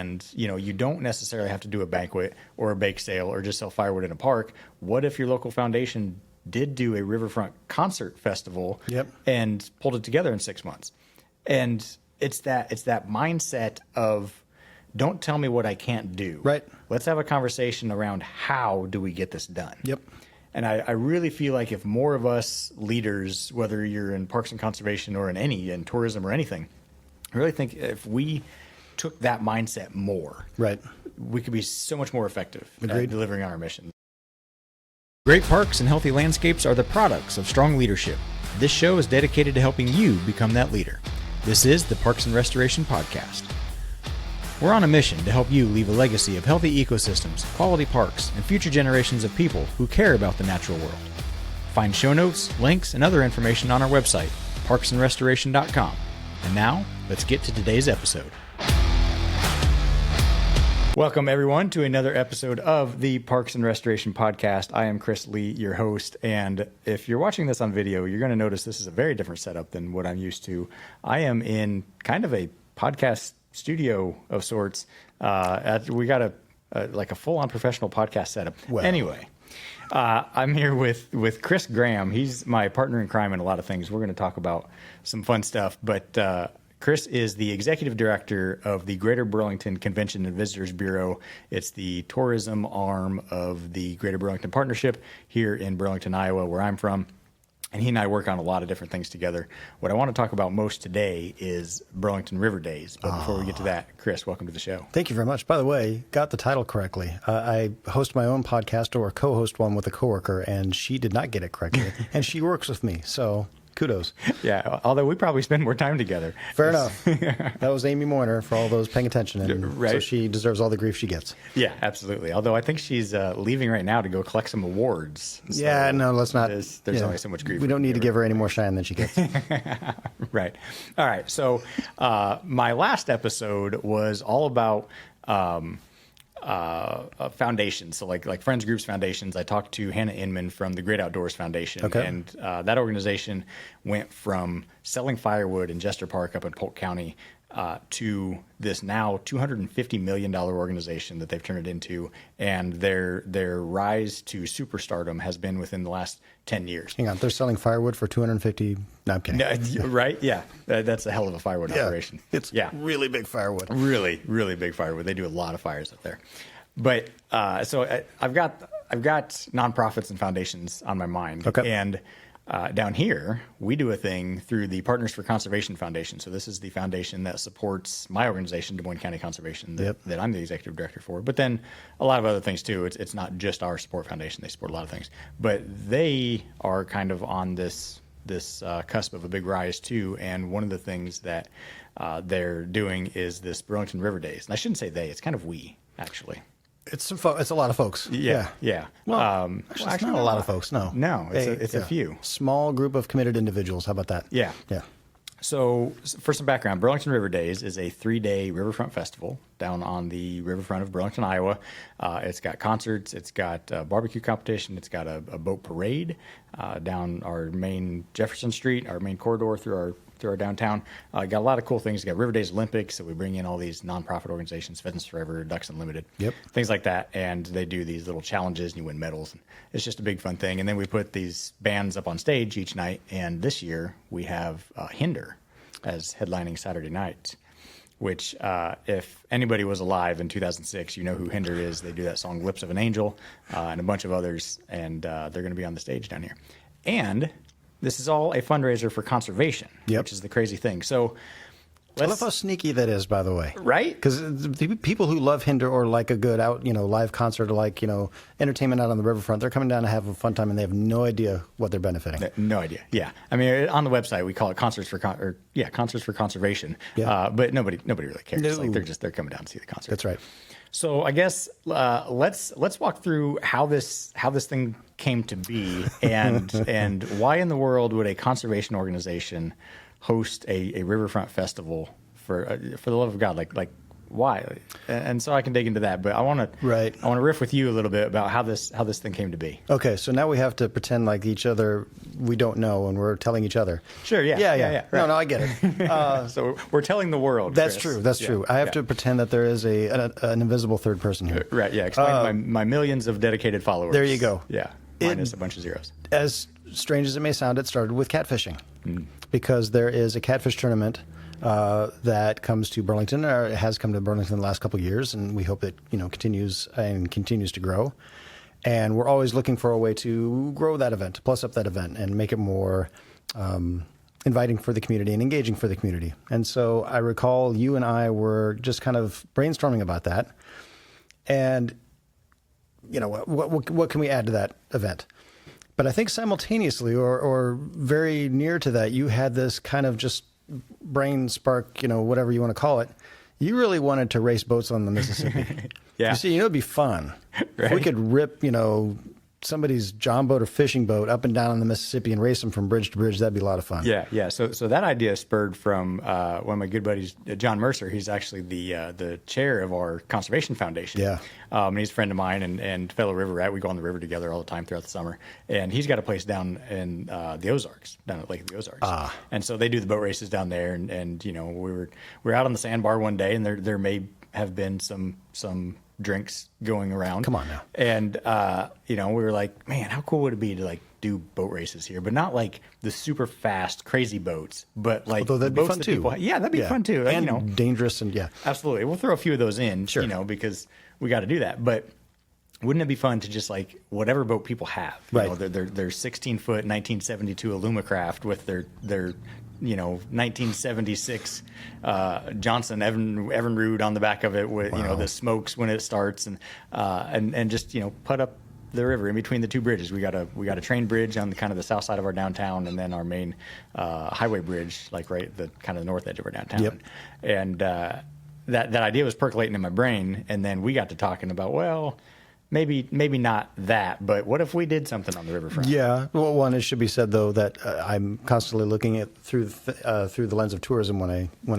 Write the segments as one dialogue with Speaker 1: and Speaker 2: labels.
Speaker 1: and you don't necessarily have to do a banquet or a bake sale or just sell firewood in a park. What if your local foundation did do a riverfront concert festival and pulled it together in 6 months? And it's that mindset of, don't tell me what I can't do.
Speaker 2: Right.
Speaker 1: Let's have a conversation around how do we get this done.
Speaker 2: Yep.
Speaker 1: And I really feel like if more of us leaders, whether you're in parks and conservation or in tourism or anything, I really think if we took that mindset more, we could be so much more effective at delivering on our mission. Great parks and healthy landscapes are the products of strong leadership. This show is dedicated to helping you become that leader. This is the Parks and Restoration Podcast. We're on a mission to help you leave a legacy of healthy ecosystems, quality parks, and future generations of people who care about the natural world. Find show notes, links, and other information on our website, parksandrestoration.com. And now, let's get to today's episode. Welcome, everyone, to another episode of the Parks and Restoration Podcast. I am Chris Lee, your host, and if you're watching this on video, you're going to notice this is a very different setup than what I'm used to. I am in kind of a podcast studio of sorts. We got a full-on professional podcast setup. Well. Anyway, I'm here with Chris Graham. He's my partner in crime in a lot of things. We're going to talk about some fun stuff, but Chris is the executive director of the Greater Burlington Convention and Visitors Bureau. It's the tourism arm of the Greater Burlington Partnership here in Burlington, Iowa, where I'm from. And he and I work on a lot of different things together. What I want to talk about most today is Burlington River Days. But before we get to that, Chris, welcome to the show.
Speaker 2: Thank you very much. By the way, got the title correctly. I host my own podcast or co-host one with a coworker, and she did not get it correctly. And she works with me, so kudos.
Speaker 1: Yeah, although we probably spend more time together.
Speaker 2: Fair enough. That was Amy Moyner for all those paying attention, and so she deserves all the grief she gets.
Speaker 1: Yeah, absolutely. Although I think she's leaving right now to go collect some awards.
Speaker 2: So yeah, no, let's not.
Speaker 1: There's only so much grief.
Speaker 2: We don't need to give her any more shine than she gets.
Speaker 1: Right. All right. So my last episode was all about foundations, so like friends groups, foundations. I talked to Hannah Inman from the Great Outdoors Foundation, and that organization went from selling firewood in Jester Park up in Polk County to this now $250 million organization that they've turned it into, and their rise to superstardom has been within the last 10 years.
Speaker 2: Hang on, they're selling firewood for $250? No, I'm kidding.
Speaker 1: Right? Yeah, that's a hell of a firewood operation.
Speaker 2: It's really big firewood.
Speaker 1: Really, really big firewood. They do a lot of fires up there. But so I've got nonprofits and foundations on my mind, and down here, we do a thing through the Partners for Conservation Foundation. So this is the foundation that supports my organization, Des Moines County Conservation, that I'm the executive director for. But then a lot of other things too. It's not just our support foundation. They support a lot of things. But they are kind of on this cusp of a big rise too. And one of the things that they're doing is this Burlington River Days. And I shouldn't say they. It's kind of we, actually.
Speaker 2: It's a lot of folks.
Speaker 1: Yeah.
Speaker 2: Well, actually, it's not a lot of folks. No,
Speaker 1: it's a few.
Speaker 2: Small group of committed individuals. How about that?
Speaker 1: Yeah. So for some background, Burlington River Days is a 3-day riverfront festival down on the riverfront of Burlington, Iowa. It's got concerts, it's got a barbecue competition, it's got a boat parade down our main Jefferson Street, our main corridor through our downtown. Got a lot of cool things. We got River Days Olympics, so we bring in all these nonprofit organizations, Pheasants Forever, Ducks Unlimited, things like that, and they do these little challenges and you win medals. It's just a big fun thing. And then we put these bands up on stage each night, and this year we have Hinder as headlining Saturday night, which if anybody was alive in 2006, you know who Hinder is. They do that song Lips of an Angel and a bunch of others, and they're going to be on the stage down here. And this is all a fundraiser for conservation, which is the crazy thing. So
Speaker 2: I love how sneaky that is, by the way.
Speaker 1: Right?
Speaker 2: Because the people who love Hinder or like a good out, live concert or like, entertainment out on the riverfront, they're coming down to have a fun time and they have no idea what they're benefiting.
Speaker 1: No idea. Yeah. I mean, on the website, we call it concerts for conservation. Yeah. But nobody really cares. No. Like they're coming down to see the concert.
Speaker 2: That's right.
Speaker 1: So I guess let's walk through how this thing came to be and why in the world would a conservation organization host a riverfront festival for the love of God? Like why? And so I can dig into that. But I want to riff with you a little bit about how this thing came to be.
Speaker 2: Okay, so now we have to pretend like each other we don't know, and we're telling each other.
Speaker 1: Sure, yeah.
Speaker 2: Right. No, I get it.
Speaker 1: So we're telling the world.
Speaker 2: That's
Speaker 1: Chris.
Speaker 2: true. That's true. I have to pretend that there is an invisible third person here.
Speaker 1: Right. Yeah. Explain my millions of dedicated followers.
Speaker 2: There you go.
Speaker 1: Yeah. Minus a bunch of zeros.
Speaker 2: As strange as it may sound, it started with catfishing, because there is a catfish tournament that comes to Burlington, or has come to Burlington the last couple of years, and we hope it continues to grow. And we're always looking for a way to grow that event, to plus up that event, and make it more inviting for the community and engaging for the community. And so I recall you and I were just kind of brainstorming about that, and what can we add to that event? But I think simultaneously, or very near to that, you had this kind of just brain spark, whatever you want to call it. You really wanted to race boats on the Mississippi.
Speaker 1: Yeah.
Speaker 2: You see, it'd be fun.
Speaker 1: Right.
Speaker 2: If we could rip, somebody's John boat or fishing boat up and down on the Mississippi and race them from bridge to bridge, that'd be a lot of fun.
Speaker 1: Yeah. So that idea spurred from one of my good buddies, John Mercer. He's actually the chair of our conservation foundation.
Speaker 2: Yeah.
Speaker 1: And he's a friend of mine and fellow river rat. We go on the river together all the time throughout the summer. And he's got a place down in the Ozarks, down at Lake of the Ozarks. And so they do the boat races down there. And we were out on the sandbar one day, and there may have been some drinks going around.
Speaker 2: Come on now.
Speaker 1: And we were like, man, how cool would it be to like do boat races here, but not like the super fast, crazy boats, but like
Speaker 2: although that'd be fun too.
Speaker 1: That'd be fun too.
Speaker 2: And dangerous, and
Speaker 1: absolutely. We'll throw a few of those in,
Speaker 2: sure.
Speaker 1: Because we got to do that. But wouldn't it be fun to just like whatever boat people have,
Speaker 2: right?
Speaker 1: Their 16-foot 1972 Alumacraft with their 1976 Johnson Evinrude on the back of it with the smokes when it starts, and just put up the river in between the two bridges. We got a train bridge on the kind of the south side of our downtown, and then our main highway bridge, like right the kind of the north edge of our downtown.
Speaker 2: Yep.
Speaker 1: And that idea was percolating in my brain, and then we got to talking about maybe not that, but what if we did something on the riverfront?
Speaker 2: Yeah. Well, one, it should be said though that I'm constantly looking at through the lens of tourism when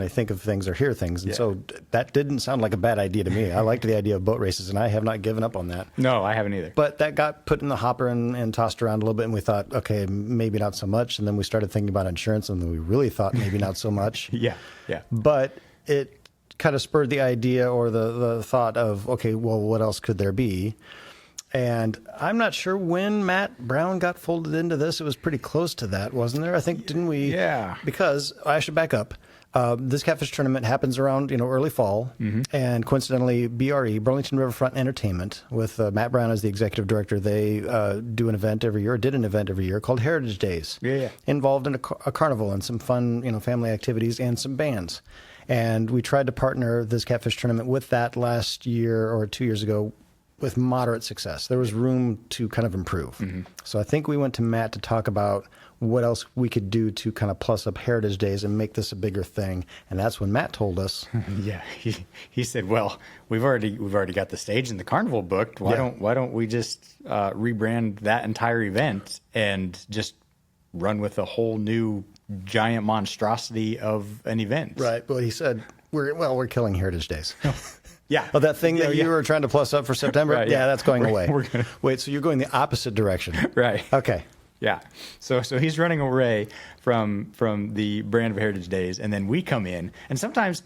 Speaker 2: I think of things or hear things, and so that didn't sound like a bad idea to me. I liked the idea of boat races, and I have not given up on that.
Speaker 1: No, I haven't either.
Speaker 2: But that got put in the hopper and tossed around a little bit, and we thought, okay, maybe not so much, and then we started thinking about insurance, and then we really thought maybe not so much.
Speaker 1: Yeah.
Speaker 2: But it kind of spurred the idea or the thought of, okay, well, what else could there be? And I'm not sure when Matt Brown got folded into this. It was pretty close to that, wasn't there? I think, didn't we?
Speaker 1: Yeah.
Speaker 2: Because I should back up. This catfish tournament happens around early fall, and coincidentally, BRE, Burlington Riverfront Entertainment, with Matt Brown as the executive director, they do an event every year, did an event every year called Heritage Days.
Speaker 1: Yeah.
Speaker 2: Involved in a carnival and some fun, family activities and some bands. And we tried to partner this catfish tournament with that last year or 2 years ago with moderate success. There was room to kind of improve. So I think we went to Matt to talk about what else we could do to kind of plus up Heritage Days and make this a bigger thing. And that's when Matt told us.
Speaker 1: Yeah, he said, well, we've already got the stage and the carnival booked. Why don't we just rebrand that entire event and just run with a whole new giant monstrosity of an event?
Speaker 2: Right. But he said, we're killing Heritage Days.
Speaker 1: Yeah.
Speaker 2: Oh, that thing that you were trying to plus up for September?
Speaker 1: Right,
Speaker 2: yeah, that's going away.
Speaker 1: Wait,
Speaker 2: so you're going the opposite direction.
Speaker 1: Right.
Speaker 2: Okay.
Speaker 1: Yeah. So he's running away from the brand of Heritage Days, and then we come in, and sometimes,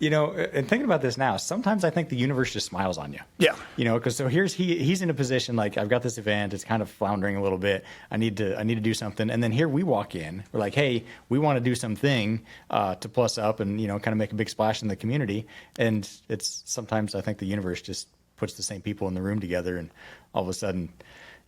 Speaker 1: and thinking about this now, sometimes I think the universe just smiles on you.
Speaker 2: Yeah.
Speaker 1: Because so he's in a position like, I've got this event, it's kind of floundering a little bit. I need to do something, and then here we walk in. We're like, hey, we want to do something to plus up and kind of make a big splash in the community. And it's sometimes I think the universe just puts the same people in the room together, and all of a sudden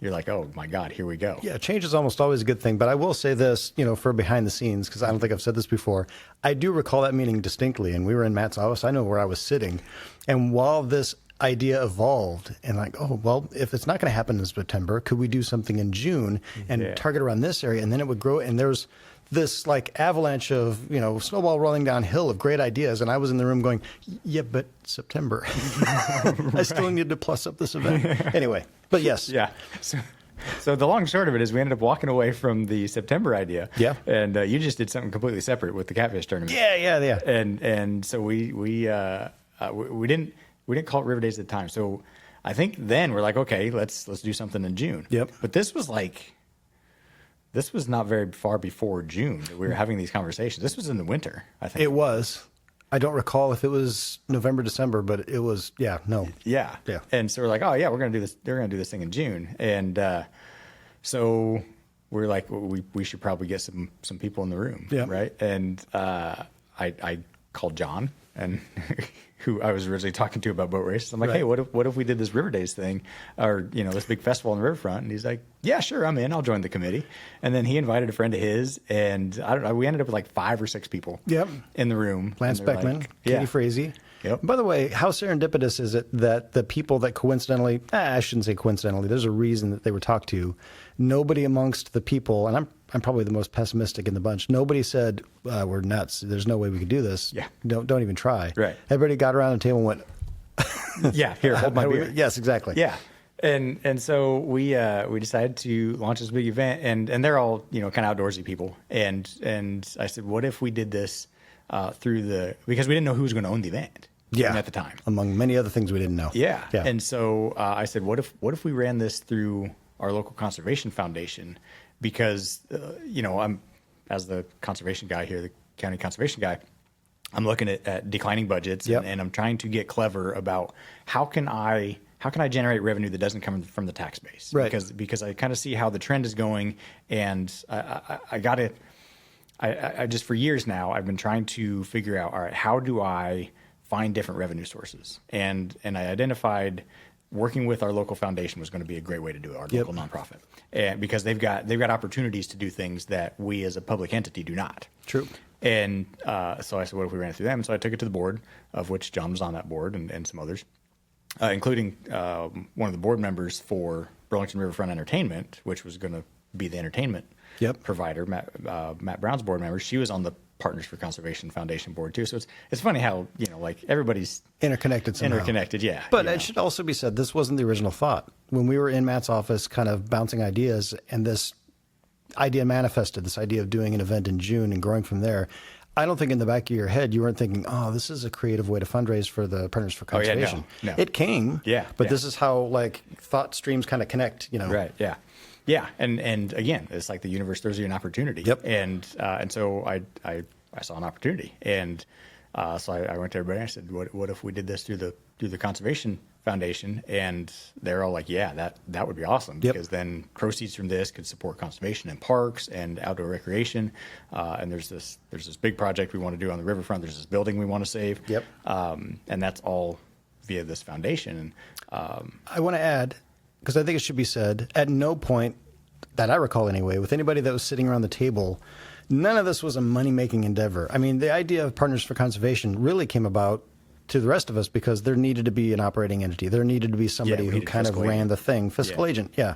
Speaker 1: you're like, oh my God, here we go.
Speaker 2: Yeah, change is almost always a good thing. But I will say this, for behind the scenes, because I don't think I've said this before. I do recall that meeting distinctly, and we were in Matt's office. I know where I was sitting. And while this idea evolved, and like, oh, well, if it's not going to happen in September, could we do something in June and target around this area? And then it would grow. And there's this like avalanche of, snowball rolling downhill of great ideas. And I was in the room going, yeah, but September. I still need to plus up this event. Anyway, but yes.
Speaker 1: Yeah. So the long and short of it is we ended up walking away from the September idea.
Speaker 2: Yeah.
Speaker 1: And you just did something completely separate with the catfish tournament.
Speaker 2: Yeah.
Speaker 1: And so we we didn't call it River Days at the time. So I think then we're like, okay, let's do something in June.
Speaker 2: Yep.
Speaker 1: But this was not very far before June that we were having these conversations. This was in the winter, I think.
Speaker 2: It was. I don't recall if it was November, December, but it was, yeah.
Speaker 1: Yeah. And so we're like, oh yeah, we're going to do this. They're going to do this thing in June. And so we're like, we should probably get some people in the room.
Speaker 2: Yeah.
Speaker 1: Right. And I called John, and who I was originally talking to about boat races. I'm like,
Speaker 2: Right.
Speaker 1: hey, what if we did this River Days thing, or this big festival on the riverfront? And he's like, yeah, sure, I'm in. I'll join the committee. And then he invited a friend of his, and I don't know. We ended up with like 5 or 6 people.
Speaker 2: Yep.
Speaker 1: In the room.
Speaker 2: Lance
Speaker 1: And they're
Speaker 2: Beckman,
Speaker 1: like,
Speaker 2: Katie Frazee.
Speaker 1: Yep.
Speaker 2: By the way, how serendipitous is it that the people that coincidentally, I shouldn't say coincidentally, there's a reason that they were talked to. Nobody amongst the people, and I'm probably the most pessimistic in the bunch. Nobody said, we're nuts. There's no way we could do this.
Speaker 1: Yeah.
Speaker 2: Don't even try.
Speaker 1: Right.
Speaker 2: Everybody got around the table and went,
Speaker 1: Yeah, here, hold my beer.
Speaker 2: Yes, exactly.
Speaker 1: Yeah. And so we decided to launch this big event, and they're all kind of outdoorsy people, and I said, what if we did this because we didn't know who was going to own the event.
Speaker 2: Yeah.
Speaker 1: At the time,
Speaker 2: Among many other things we didn't know.
Speaker 1: yeah.
Speaker 2: Yeah.
Speaker 1: And so I said, what if we ran this through our local conservation foundation, because I'm, as the conservation guy here, the county conservation guy, I'm looking at declining budgets,
Speaker 2: Yep.
Speaker 1: and I'm trying to get clever about how can I generate revenue that doesn't come from the tax base?
Speaker 2: Right.
Speaker 1: Because I kind of see how the trend is going, and I just, for years now, I've been trying to figure out, all right, how do I find different revenue sources? And I identified working with our local foundation was going to be a great way to do it, our
Speaker 2: Yep.
Speaker 1: local nonprofit, and because they've got opportunities to do things that we as a public entity do not.
Speaker 2: True.
Speaker 1: And so I said, what if we ran it through them? And so I took it to the board, of which John was on that board, and some others, including one of the board members for Burlington Riverfront Entertainment, which was going to be the entertainment
Speaker 2: Yep.
Speaker 1: provider, Matt Brown's board member. She was on the Partners for Conservation Foundation board too. So it's funny how like everybody's
Speaker 2: Interconnected somehow.
Speaker 1: interconnected. Yeah.
Speaker 2: But it should also be said, this wasn't the original thought. When we were in Matt's office kind of bouncing ideas, and this idea manifested, this idea of doing an event in June and growing from there, I don't think in the back of your head you weren't thinking, oh, this is a creative way to fundraise for the Partners for
Speaker 1: Oh, yeah, no,
Speaker 2: Conservation.
Speaker 1: no.
Speaker 2: It came,
Speaker 1: Yeah,
Speaker 2: but
Speaker 1: yeah.
Speaker 2: this is how thought streams kind of connect,
Speaker 1: Right. Yeah. Yeah. And again, it's like the universe throws you an opportunity.
Speaker 2: Yep.
Speaker 1: And so I saw an opportunity, and so I went to everybody and I said, what if we did this through the Conservation Foundation? And they're all like, yeah, that would be awesome,
Speaker 2: Yep.
Speaker 1: because then proceeds from this could support conservation in parks and outdoor recreation. And there's this big project we want to do on the riverfront. There's this building we want to save.
Speaker 2: Yep.
Speaker 1: And that's all via this foundation. And
Speaker 2: I want to add, because I think it should be said, at no point that I recall anyway, with anybody that was sitting around the table, none of this was a money-making endeavor. I mean, the idea of Partners for Conservation really came about to the rest of us because there needed to be an operating entity. There needed to be somebody
Speaker 1: we
Speaker 2: who
Speaker 1: needed
Speaker 2: kind of
Speaker 1: fiscal
Speaker 2: ran
Speaker 1: agent.
Speaker 2: the thing, fiscal
Speaker 1: Yeah.
Speaker 2: agent, yeah.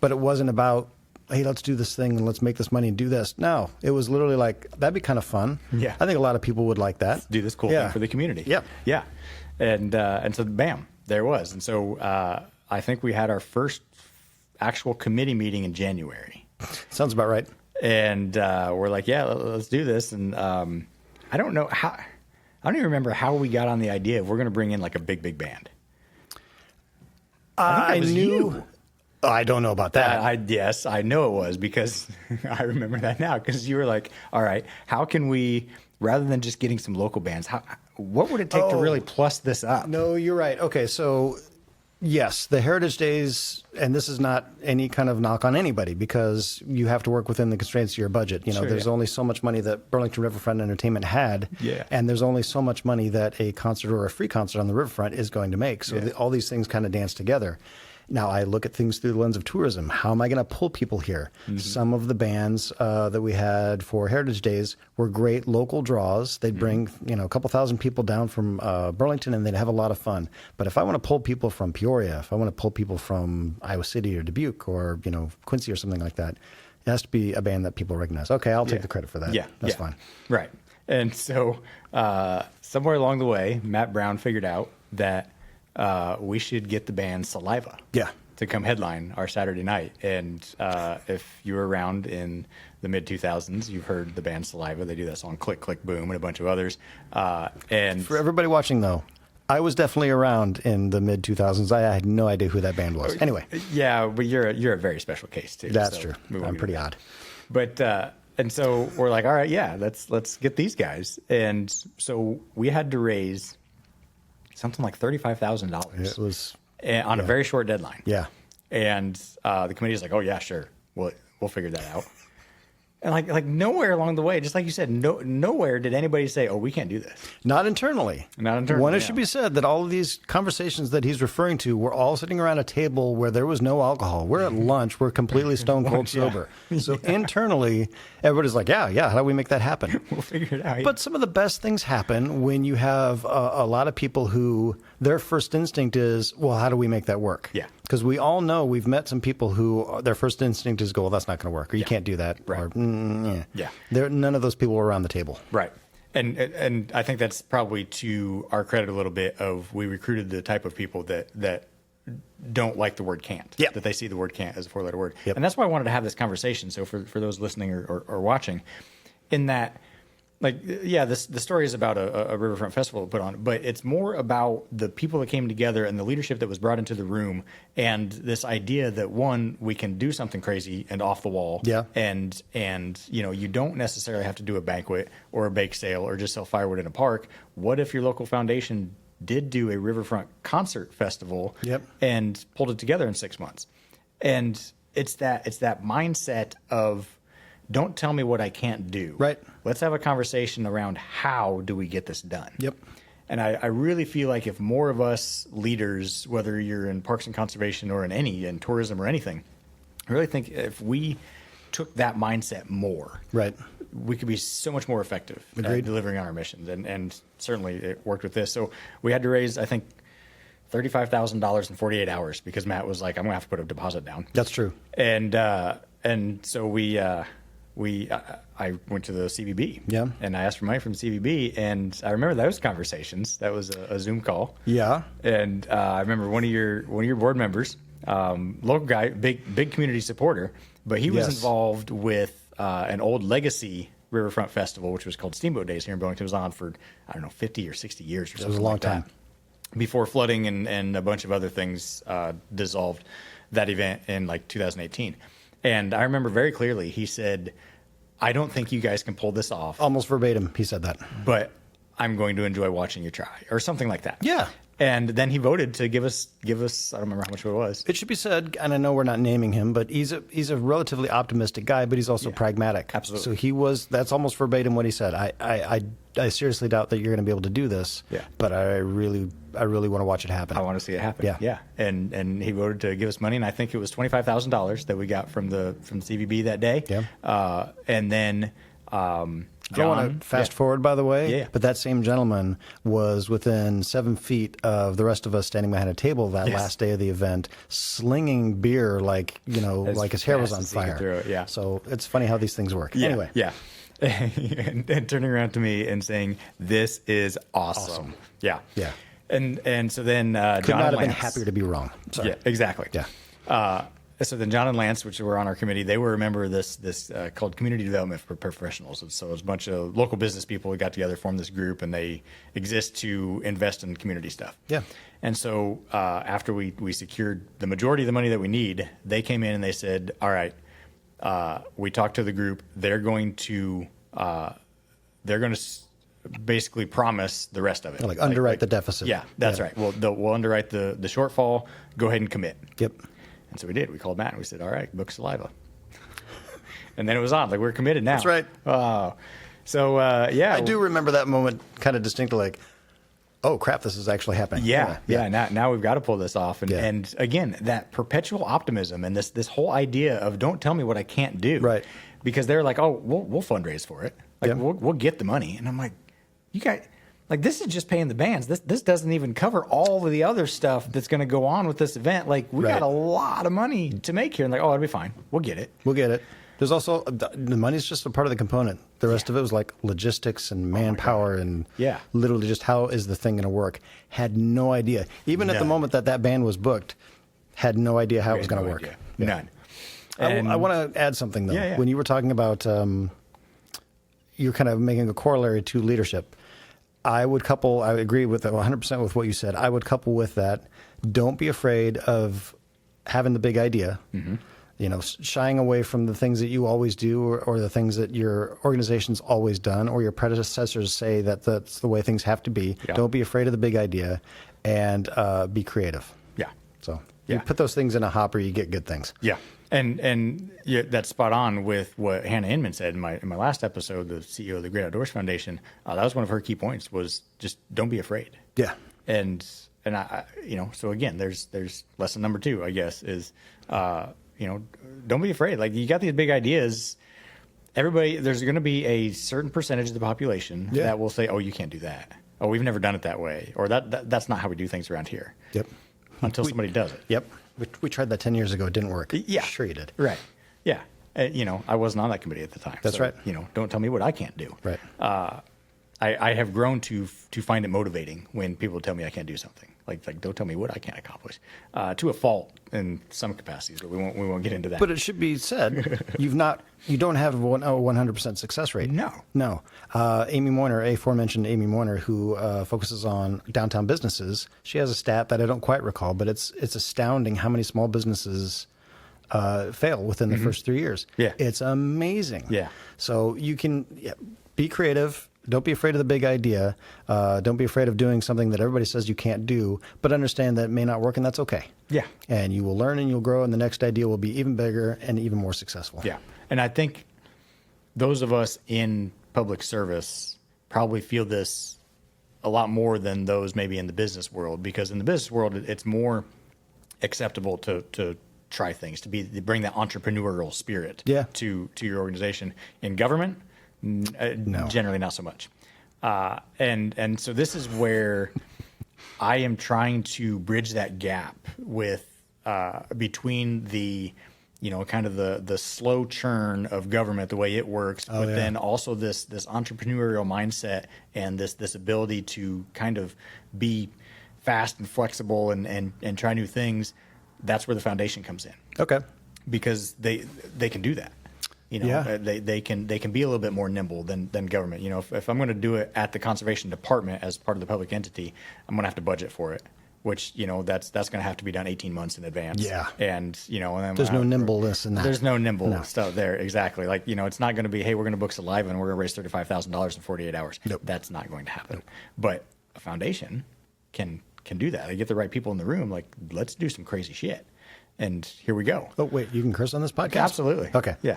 Speaker 2: But it wasn't about, hey, let's do this thing and let's make this money and do this. No, it was literally like, that'd be kind of fun.
Speaker 1: Yeah.
Speaker 2: I think a lot of people would like that.
Speaker 1: do this cool
Speaker 2: Yeah.
Speaker 1: thing for the community.
Speaker 2: Yep.
Speaker 1: Yeah. And so bam, there it was. And so I think we had our first actual committee meeting in January.
Speaker 2: Sounds about right.
Speaker 1: And we're like, yeah, let's do this. And I don't know how, I don't even remember how we got on the idea of we're going to bring in like a big band. I think that was
Speaker 2: knew.
Speaker 1: you.
Speaker 2: I don't know about that.
Speaker 1: Yes, I know it was, because I remember that now, because you were like, all right, how can we, rather than just getting some local bands, what would it take to
Speaker 2: Oh.
Speaker 1: really plus this up?
Speaker 2: No, you're right. Okay, so yes, the Heritage Days, and this is not any kind of knock on anybody, because you have to work within the constraints of your budget.
Speaker 1: Sure,
Speaker 2: There's
Speaker 1: yeah.
Speaker 2: only so much money that Burlington Riverfront Entertainment had,
Speaker 1: Yeah.
Speaker 2: and there's only so much money that a concert or a free concert on the riverfront is going to make. So
Speaker 1: Yeah.
Speaker 2: all these things kind of dance together. Now, I look at things through the lens of tourism. How am I going to pull people here?
Speaker 1: Mm-hmm.
Speaker 2: Some of the bands that we had for Heritage Days were great local draws. They'd bring a couple thousand people down from Burlington, and they'd have a lot of fun. But if I want to pull people from Peoria, if I want to pull people from Iowa City or Dubuque or Quincy or something like that, it has to be a band that people recognize. Okay, I'll take
Speaker 1: Yeah.
Speaker 2: the credit for that.
Speaker 1: Yeah,
Speaker 2: That's
Speaker 1: yeah.
Speaker 2: fine.
Speaker 1: Right. And so somewhere along the way, Matt Brown figured out that we should get the band Saliva
Speaker 2: Yeah.
Speaker 1: to come headline our Saturday night. And if you were around in the mid-2000s, you've heard the band Saliva. They do that song Click, Click, Boom and a bunch of others. And
Speaker 2: For everybody watching, though, I was definitely around in the mid 2000s. I had no idea who that band was. Anyway,
Speaker 1: Yeah, but you're a very special case too.
Speaker 2: that's
Speaker 1: so
Speaker 2: true.
Speaker 1: we won't
Speaker 2: I'm
Speaker 1: get
Speaker 2: pretty
Speaker 1: into
Speaker 2: odd.
Speaker 1: that. But and so we're like, all right, yeah, let's get these guys. And so we had to raise something like $35,000.
Speaker 2: It was
Speaker 1: on a very short deadline.
Speaker 2: yeah.
Speaker 1: And the committee's like, oh yeah, sure, we'll figure that out. And like nowhere along the way, just like you said, nowhere did anybody say, "Oh, we can't do this."
Speaker 2: Not internally.
Speaker 1: Not internally,
Speaker 2: One, it
Speaker 1: yeah.
Speaker 2: should be said that all of these conversations that he's referring to were all sitting around a table where there was no alcohol. We're at lunch. We're completely stone cold
Speaker 1: yeah.
Speaker 2: sober. So internally, everybody's like, yeah, how do we make that happen?
Speaker 1: We'll figure it out.
Speaker 2: But some of the best things happen when you have a lot of people who their first instinct is, well, how do we make that work?
Speaker 1: Yeah.
Speaker 2: Because we all know we've met some people who their first instinct is go, well, that's not going to work, or you can't do that.
Speaker 1: Right.
Speaker 2: Or,
Speaker 1: Yeah.
Speaker 2: None of those people were around the table.
Speaker 1: Right. And I think that's probably to our credit a little bit of we recruited the type of people that don't like the word can't.
Speaker 2: Yep.
Speaker 1: That they see the word can't as a 4-letter word.
Speaker 2: Yep.
Speaker 1: And that's why I wanted to have this conversation. So for those listening or watching, in that, like, yeah, the story is about a riverfront festival put on, but it's more about the people that came together and the leadership that was brought into the room, and this idea that one, we can do something crazy and off the wall,
Speaker 2: Yeah.
Speaker 1: and you don't necessarily have to do a banquet or a bake sale or just sell firewood in a park. What if your local foundation did do a riverfront concert festival
Speaker 2: Yep.
Speaker 1: and pulled it together in 6 months? And it's that mindset of, don't tell me what I can't do.
Speaker 2: Right.
Speaker 1: Let's have a conversation around how do we get this done.
Speaker 2: Yep.
Speaker 1: And I really feel like if more of us leaders, whether you're in parks and conservation or in tourism or anything, I really think if we took that mindset more,
Speaker 2: Right.
Speaker 1: we could be so much more effective
Speaker 2: Agreed.
Speaker 1: at delivering on our missions. And certainly it worked with this. So we had to raise, I think, $35,000 in 48 hours because Matt was like, I'm going to have to put a deposit down.
Speaker 2: That's true.
Speaker 1: And so I went to the CVB.
Speaker 2: Yeah.
Speaker 1: And I asked for money from the CVB, and I remember those conversations. That was a Zoom call.
Speaker 2: Yeah.
Speaker 1: And I remember one of your board members, local guy, big community supporter, but he was
Speaker 2: Yes.
Speaker 1: involved with an old legacy riverfront festival, which was called Steamboat Days here in Burlington. It was on for, I don't know, 50 or 60 years or something.
Speaker 2: It was a long
Speaker 1: like
Speaker 2: time.
Speaker 1: That. Before flooding and a bunch of other things dissolved that event in like 2018. And I remember very clearly, he said, I don't think you guys can pull this off,
Speaker 2: Almost verbatim, he said that.
Speaker 1: but I'm going to enjoy watching you try, or something like that.
Speaker 2: Yeah.
Speaker 1: And then he voted to give us, I don't remember how much it was.
Speaker 2: It should be said, and I know we're not naming him, but he's a relatively optimistic guy, but he's also pragmatic.
Speaker 1: Absolutely.
Speaker 2: So that's almost verbatim what he said. I seriously doubt that you're going to be able to do this.
Speaker 1: Yeah.
Speaker 2: But I really want to watch it happen.
Speaker 1: I want to see it happen.
Speaker 2: Yeah.
Speaker 1: Yeah. And he voted to give us money, and I think it was $25,000 that we got from the CVB that day.
Speaker 2: Yeah.
Speaker 1: And then
Speaker 2: I don't want to fast forward, by the way,
Speaker 1: Yeah.
Speaker 2: but that same gentleman was within 7 feet of the rest of us standing behind a table that
Speaker 1: Yes.
Speaker 2: last day of the event, slinging beer like his hair was on
Speaker 1: fast as he could
Speaker 2: fire.
Speaker 1: throw it, yeah.
Speaker 2: So it's funny how these things work.
Speaker 1: Yeah,
Speaker 2: Anyway.
Speaker 1: yeah. and turning around to me and saying, "This is awesome." Yeah,
Speaker 2: Yeah.
Speaker 1: And so then
Speaker 2: Could
Speaker 1: John
Speaker 2: not
Speaker 1: and
Speaker 2: have been
Speaker 1: Lance-
Speaker 2: happier to be wrong. Sorry.
Speaker 1: Yeah, exactly.
Speaker 2: Yeah.
Speaker 1: So then John and Lance, which were on our committee, they were a member of this called Community Development for Professionals. And so it was a bunch of local business people who got together, formed this group, and they exist to invest in community stuff.
Speaker 2: Yeah.
Speaker 1: And so after we secured the majority of the money that we need, they came in and they said, all right, we talked to the group. They're going to basically promise the rest of it.
Speaker 2: Like underwrite the deficit.
Speaker 1: Yeah, that's right. We'll underwrite the shortfall. Go ahead and commit.
Speaker 2: Yep.
Speaker 1: And so we did. We called Matt and we said, all right, book saliva. And then it was on. Like, we're committed now.
Speaker 2: That's right.
Speaker 1: So, yeah.
Speaker 2: I do remember that moment kind of distinctly, like, oh, crap, this is actually happening.
Speaker 1: Yeah. Now we've got to pull this off. And,
Speaker 2: Yeah.
Speaker 1: and again, that perpetual optimism and this whole idea of don't tell me what I can't do.
Speaker 2: Right.
Speaker 1: Because they're like, oh, we'll fundraise for it. Like,
Speaker 2: Yeah.
Speaker 1: we'll get the money. And I'm like, you guys, like, this is just paying the bands. This doesn't even cover all of the other stuff that's going to go on with this event. Like, we
Speaker 2: Right.
Speaker 1: got a lot of money to make here. And like, oh, it'll be fine. We'll get it.
Speaker 2: We'll get it. There's also the money's just a part of the component. The rest of it was like logistics and manpower and
Speaker 1: Yeah.
Speaker 2: literally just how is the thing going to work. Had no idea. Even at the
Speaker 1: None.
Speaker 2: moment that band was booked, had no idea how it was
Speaker 1: We had
Speaker 2: going to
Speaker 1: no
Speaker 2: work.
Speaker 1: idea.
Speaker 2: Yeah.
Speaker 1: None.
Speaker 2: I
Speaker 1: And-
Speaker 2: want to add something though.
Speaker 1: Yeah, yeah.
Speaker 2: When you were talking about you're kind of making a corollary to leadership. I agree with 100% with what you said. I would couple with that, don't be afraid of having the big idea, shying away from the things that you always do or the things that your organization's always done or your predecessors say that that's the way things have to be.
Speaker 1: Yeah.
Speaker 2: Don't be afraid of the big idea and be creative.
Speaker 1: Yeah.
Speaker 2: So you put those things in a hopper, you get good things.
Speaker 1: Yeah. And yeah, that's spot on with what Hannah Inman said in my last episode, the CEO of the Great Outdoors Foundation. That was one of her key points was just don't be afraid.
Speaker 2: Yeah.
Speaker 1: And I so again, there's lesson number 2, I guess, is, don't be afraid. Like, you got these big ideas. There's going to be a certain percentage of the population that will say, oh, you can't do that. Oh, we've never done it that way. Or that's not how we do things around here.
Speaker 2: Yep.
Speaker 1: Until somebody does it.
Speaker 2: Yep. We tried that 10 years ago. It didn't work.
Speaker 1: Yeah.
Speaker 2: Sure you did.
Speaker 1: Right. Yeah. I wasn't on that committee at the time.
Speaker 2: That's
Speaker 1: so,
Speaker 2: right.
Speaker 1: Don't tell me what I can't do.
Speaker 2: Right.
Speaker 1: I have grown to find it motivating when people tell me I can't do something. Like don't tell me what I can't accomplish. To a fault in some capacities, but we won't get into that.
Speaker 2: But it should be said, you don't have a 100% success rate.
Speaker 1: No.
Speaker 2: Amy Moyner, aforementioned Amy Moyner, who focuses on downtown businesses, she has a stat that I don't quite recall, but it's astounding how many small businesses fail within the first 3 years.
Speaker 1: Yeah.
Speaker 2: It's amazing.
Speaker 1: Yeah.
Speaker 2: So you can be creative. Don't be afraid of the big idea. Don't be afraid of doing something that everybody says you can't do, but understand that it may not work, and that's okay.
Speaker 1: Yeah.
Speaker 2: And you will learn and you'll grow, and the next idea will be even bigger and even more successful.
Speaker 1: Yeah. And I think those of us in public service probably feel this a lot more than those maybe in the business world, because in the business world, it's more acceptable to try things, to bring that entrepreneurial spirit to your organization. In government, no. Generally not so much. And so this is where I am trying to bridge that gap with between the kind of the slow churn of government, the way it works, but then also this entrepreneurial mindset and this ability to kind of be fast and flexible and try new things. That's where the foundation comes in.
Speaker 2: Okay.
Speaker 1: Because they can do that. They can be a little bit more nimble than government. If I'm going to do it at the conservation department as part of the public entity, I'm going to have to budget for it, which, that's going to have to be done 18 months in advance.
Speaker 2: Yeah.
Speaker 1: And,
Speaker 2: there's no nimbleness in that.
Speaker 1: There's no nimble stuff there. Exactly. Like, it's not going to be, hey, we're going to book Saliva and we're going to raise $35,000 in 48 hours.
Speaker 2: Nope.
Speaker 1: That's not going to happen. Nope. But a foundation can do that. They get the right people in the room. Like, let's do some crazy shit. And here we go.
Speaker 2: Oh, wait, you can curse on this podcast?
Speaker 1: Absolutely.
Speaker 2: Okay.
Speaker 1: Yeah.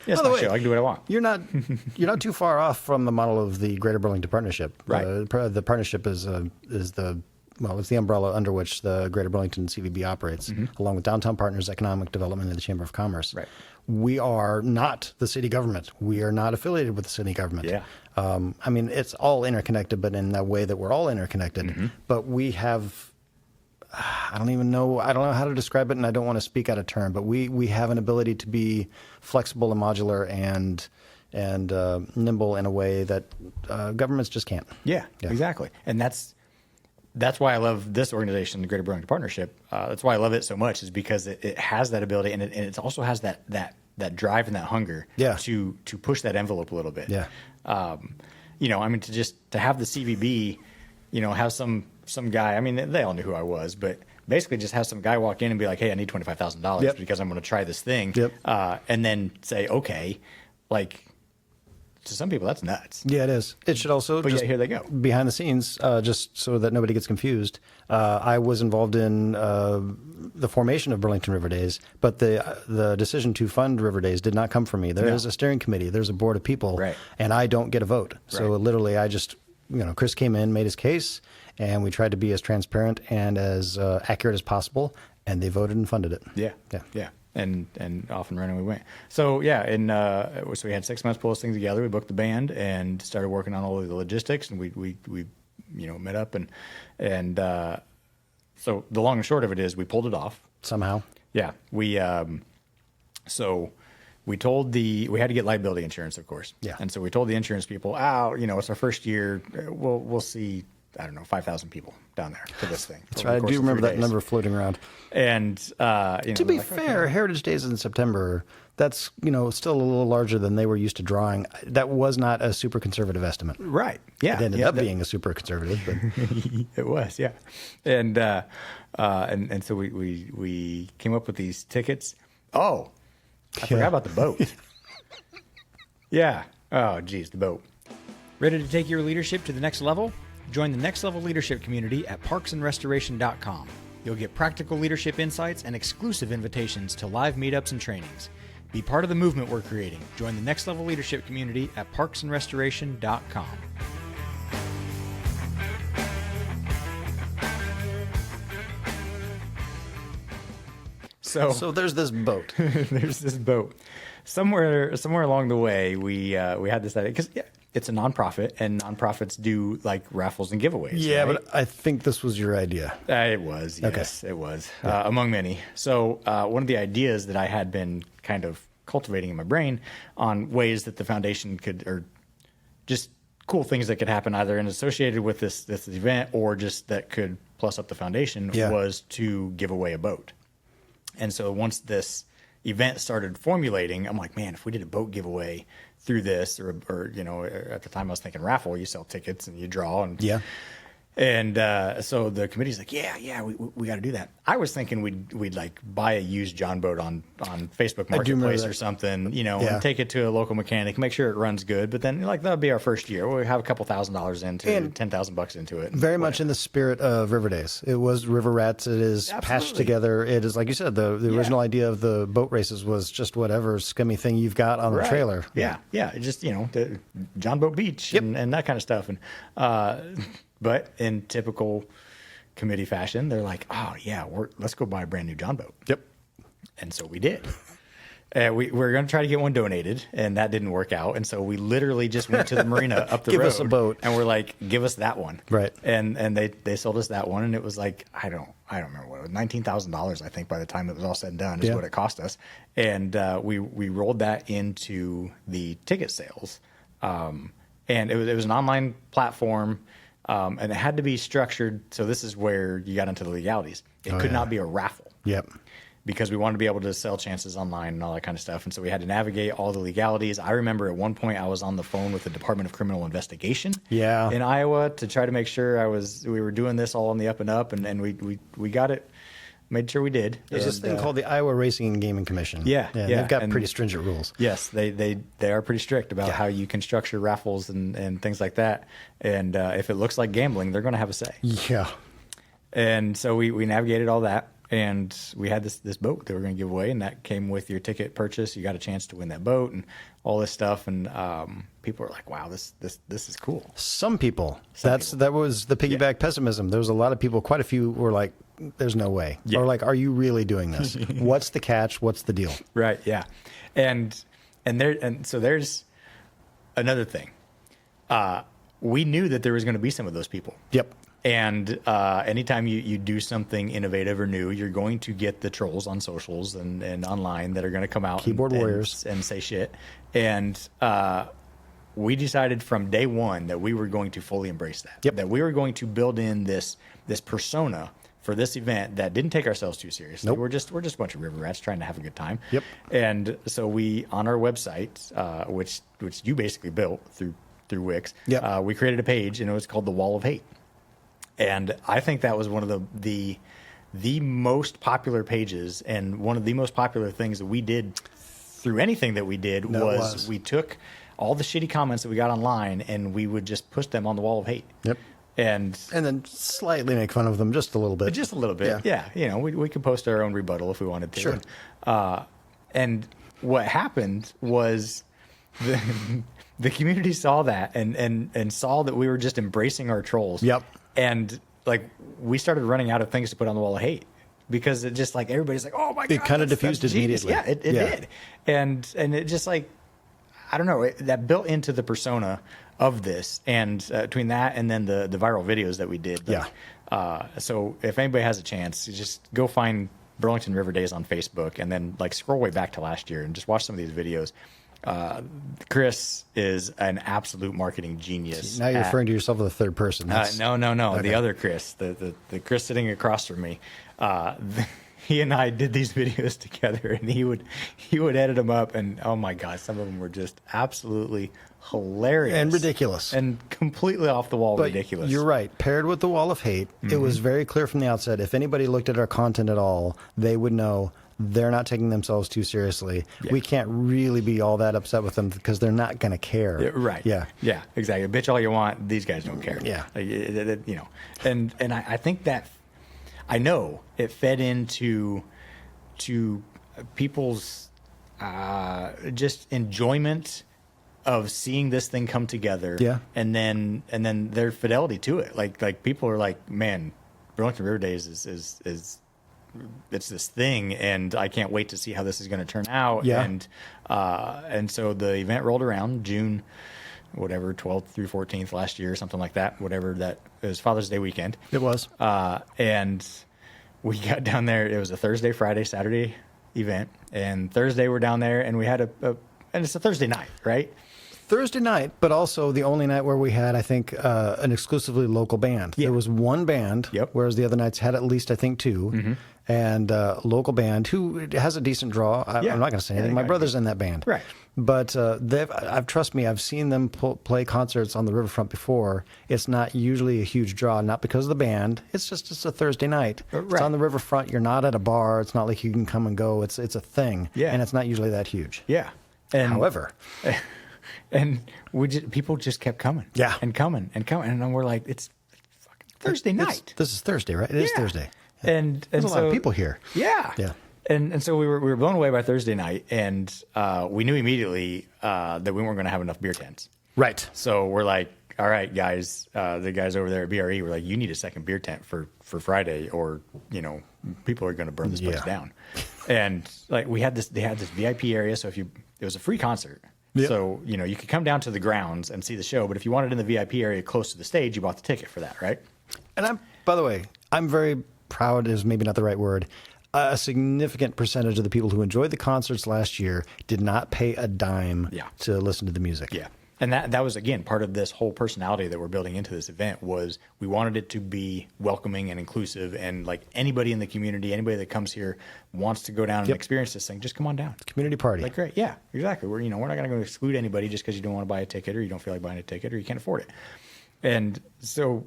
Speaker 1: It's my show. I can do what I want.
Speaker 2: You're not too far off from the model of the Greater Burlington Partnership.
Speaker 1: Right.
Speaker 2: The partnership is it's the umbrella under which the Greater Burlington CVB operates, along with Downtown Partners, Economic Development, and the Chamber of Commerce.
Speaker 1: Right.
Speaker 2: We are not the city government. We are not affiliated with the city government.
Speaker 1: Yeah.
Speaker 2: It's all interconnected, but in that way that we're all interconnected. But we have... I don't know how to describe it, and I don't want to speak out of turn, but we have an ability to be flexible and modular and nimble in a way that governments just can't.
Speaker 1: Yeah, exactly. And that's why I love this organization, the Greater Burlington Partnership. That's why I love it so much, is because it has that ability, and it also has that drive and that hunger to push that envelope a little bit.
Speaker 2: Yeah.
Speaker 1: To have the CVB, have some guy, they all knew who I was, but basically just have some guy walk in and be like, hey, I need $25,000 because I'm going to try this thing. And then say, okay, like, to some people, that's nuts.
Speaker 2: Yeah, it is. It should also,
Speaker 1: but here they go.
Speaker 2: Behind the scenes, just so that nobody gets confused, I was involved in the formation of Burlington River Days, but the decision to fund River Days did not come from me. There is a steering committee. There's a board of people, and I don't get a vote. So literally, I just, Chris came in, made his case, and we tried to be as transparent and as accurate as possible, and they voted and funded it.
Speaker 1: Yeah. And off and running we went. So so we had 6 months pull this thing together. We booked the band and started working on all of the logistics, and we met up and so the long and short of it is we pulled it off
Speaker 2: somehow.
Speaker 1: Yeah, we told we had to get liability insurance, of course.
Speaker 2: Yeah.
Speaker 1: And so we told the insurance people, it's our first year. We'll see I don't know, 5,000 people down there for this thing.
Speaker 2: That's right. I do remember that number floating around.
Speaker 1: And
Speaker 2: to be fair, Heritage Days in September, that's still a little larger than they were used to drawing. That was not a super conservative estimate.
Speaker 1: Right. Yeah.
Speaker 2: It ended up being a super conservative, but
Speaker 1: it was. Yeah. And so we came up with these tickets. Oh, I forgot about the boat. Yeah. Oh, geez, the boat. Ready to take your leadership to the next level? Join the Next Level Leadership community at parksandrestoration.com. You'll get practical leadership insights and exclusive invitations to live meetups and trainings. Be part of the movement we're creating. Join the Next Level Leadership community at parksandrestoration.com.
Speaker 2: So there's this boat.
Speaker 1: There's this boat. Somewhere along the way, we had this idea because it's a nonprofit, and nonprofits do like raffles and giveaways.
Speaker 2: Yeah,
Speaker 1: right?
Speaker 2: but I think this was your idea.
Speaker 1: It was, yes,
Speaker 2: Okay.
Speaker 1: it was, among many. So one of the ideas that I had been kind of cultivating in my brain on ways that the foundation could, or just cool things that could happen either in associated with this event or just that could plus up the foundation was to give away a boat. And so once this event started formulating, I'm like, man, if we did a boat giveaway through this, or at the time I was thinking raffle, you sell tickets and you draw, and And so the committee's like, we got to do that. I was thinking we'd like buy a used John boat on Facebook Marketplace or something, and take it to a local mechanic, make sure it runs good. But then that'll be our first year. We'll have a couple $1,000s into $10,000 into it.
Speaker 2: Very much in the spirit of River Days. It was River Rats. It is patched together. It is, like you said, the original idea of the boat races was just whatever scummy thing you've got on the trailer.
Speaker 1: Yeah. Just, the John Boat Beach and that kind of stuff. And, but in typical committee fashion, they're like, "Oh yeah, let's go buy a brand new John boat."
Speaker 2: Yep.
Speaker 1: And so we did. We were going to try to get one donated, and that didn't work out. And so we literally just went to the marina up the road.
Speaker 2: Give us a boat,
Speaker 1: and we're like, "Give us that one."
Speaker 2: Right.
Speaker 1: And they sold us that one, and it was like I don't remember what it was, $19,000 I think by the time it was all said and done is what it cost us. And we rolled that into the ticket sales, and it was an online platform. And it had to be structured. So this is where you got into the legalities. It could not be a raffle.
Speaker 2: Yep.
Speaker 1: Because we wanted to be able to sell chances online and all that kind of stuff. And so we had to navigate all the legalities. I remember at one point I was on the phone with the Department of Criminal Investigation in Iowa to try to make sure we were doing this all on the up and up. And we got it. Made sure we did.
Speaker 2: There's this thing called the Iowa Racing and Gaming Commission.
Speaker 1: Yeah.
Speaker 2: They've got pretty stringent rules.
Speaker 1: Yes, they are pretty strict about how you can structure raffles and things like that. And if it looks like gambling, they're going to have a say.
Speaker 2: Yeah.
Speaker 1: And so we navigated all that, and we had this boat that we're going to give away, and that came with your ticket purchase. You got a chance to win that boat and all this stuff. And people are like, "Wow, this is cool."
Speaker 2: Some people. That was the piggyback pessimism. There was a lot of people. Quite a few were like, "There's no way," or like, "Are you really doing this? What's the catch? What's the deal?"
Speaker 1: Right. Yeah. And so there's another thing. We knew that there was going to be some of those people.
Speaker 2: Yep.
Speaker 1: And anytime you do something innovative or new, you're going to get the trolls on socials and online that are going to come out
Speaker 2: keyboard warriors
Speaker 1: and say shit. And we decided from day one that we were going to fully embrace that.
Speaker 2: Yep.
Speaker 1: That we were going to build in this persona for this event that didn't take ourselves too seriously.
Speaker 2: Nope.
Speaker 1: We're just a bunch of river rats trying to have a good time.
Speaker 2: Yep.
Speaker 1: And so we, on our website, which you basically built through Wix, we created a page, and it was called the Wall of Hate. And I think that was one of the most popular pages, and one of the most popular things that we did through anything that we did was we took all the shitty comments that we got online, and we would just push them on the Wall of Hate.
Speaker 2: Yep.
Speaker 1: And
Speaker 2: then slightly make fun of them just a little bit.
Speaker 1: Just a little bit. Yeah. We could post our own rebuttal if we wanted to.
Speaker 2: Sure.
Speaker 1: And what happened was the community saw that and saw that we were just embracing our trolls.
Speaker 2: Yep.
Speaker 1: And we started running out of things to put on the Wall of Hate, because it just everybody's like, "Oh my God."
Speaker 2: It kind of diffused immediately.
Speaker 1: Yeah, it did. And it just I don't know, that built into the persona of this, and between that and then the viral videos that we did. So if anybody has a chance, just go find Burlington River Days on Facebook, and then scroll way back to last year and just watch some of these videos. Chris is an absolute marketing genius.
Speaker 2: Now you're referring to yourself as the third person.
Speaker 1: No.
Speaker 2: Okay.
Speaker 1: The other Chris, the Chris sitting across from me. He and I did these videos together, and he would edit them up, and oh my gosh, some of them were just absolutely hilarious
Speaker 2: and ridiculous
Speaker 1: and completely off the wall
Speaker 2: but
Speaker 1: ridiculous.
Speaker 2: You're right. Paired with the wall of hate, it was very clear from the outset. If anybody looked at our content at all, they would know they're not taking themselves too seriously.
Speaker 1: Yeah.
Speaker 2: We can't really be all that upset with them because they're not going to care.
Speaker 1: Yeah, right.
Speaker 2: Yeah.
Speaker 1: Yeah. Exactly. Bitch all you want. These guys don't care.
Speaker 2: Yeah.
Speaker 1: And I think that I know it fed into people's just enjoyment of seeing this thing come together.
Speaker 2: Yeah.
Speaker 1: And then their fidelity to it. Like people are like, man, Burlington River Days is it's this thing, and I can't wait to see how this is going to turn out.
Speaker 2: Yeah.
Speaker 1: And so the event rolled around June, whatever, 12th through 14th last year, something like that, whatever that, it was Father's Day weekend.
Speaker 2: It was.
Speaker 1: And we got down there. It was a Thursday, Friday, Saturday event. And Thursday we're down there, and we had and it's a Thursday night, right?
Speaker 2: Thursday night, but also the only night where we had, I think, an exclusively local band.
Speaker 1: Yeah.
Speaker 2: There was one band,
Speaker 1: Yep.
Speaker 2: whereas the other nights had at least, I think, two. And local band who has a decent draw. I'm not going to say anything. My brother's in that band.
Speaker 1: Right.
Speaker 2: But trust me, I've seen them play concerts on the riverfront before. It's not usually a huge draw, not because of the band. It's just a Thursday night.
Speaker 1: Right.
Speaker 2: It's on the riverfront. You're not at a bar. It's not like you can come and go. It's a thing.
Speaker 1: Yeah.
Speaker 2: And it's not usually that huge.
Speaker 1: Yeah. And
Speaker 2: However...
Speaker 1: And people just kept coming.
Speaker 2: Yeah.
Speaker 1: And coming. And then we're like, it's fucking Thursday night.
Speaker 2: This is Thursday, right? It is
Speaker 1: Yeah.
Speaker 2: Thursday.
Speaker 1: And
Speaker 2: There's a lot of people here.
Speaker 1: Yeah.
Speaker 2: Yeah.
Speaker 1: And so we were blown away by Thursday night, and we knew immediately that we weren't going to have enough beer tents.
Speaker 2: Right.
Speaker 1: So we're like, all right, guys, the guys over there at BRE were like, you need a second beer tent for Friday, or people are going to burn this place down. And like they had this VIP area, so it was a free concert.
Speaker 2: Yep.
Speaker 1: So, you could come down to the grounds and see the show, but if you wanted in the VIP area close to the stage, you bought the ticket for that, right?
Speaker 2: And by the way, I'm very proud is maybe not the right word. A significant percentage of the people who enjoyed the concerts last year did not pay a dime to listen to the music.
Speaker 1: Yeah. And that was, again, part of this whole personality that we're building into this event was we wanted it to be welcoming and inclusive, and like anybody in the community, anybody that comes here wants to go down and experience this thing, just come on down.
Speaker 2: Community party.
Speaker 1: Like, great. Yeah, exactly. We're not going to exclude anybody just because you don't want to buy a ticket or you don't feel like buying a ticket or you can't afford it. And so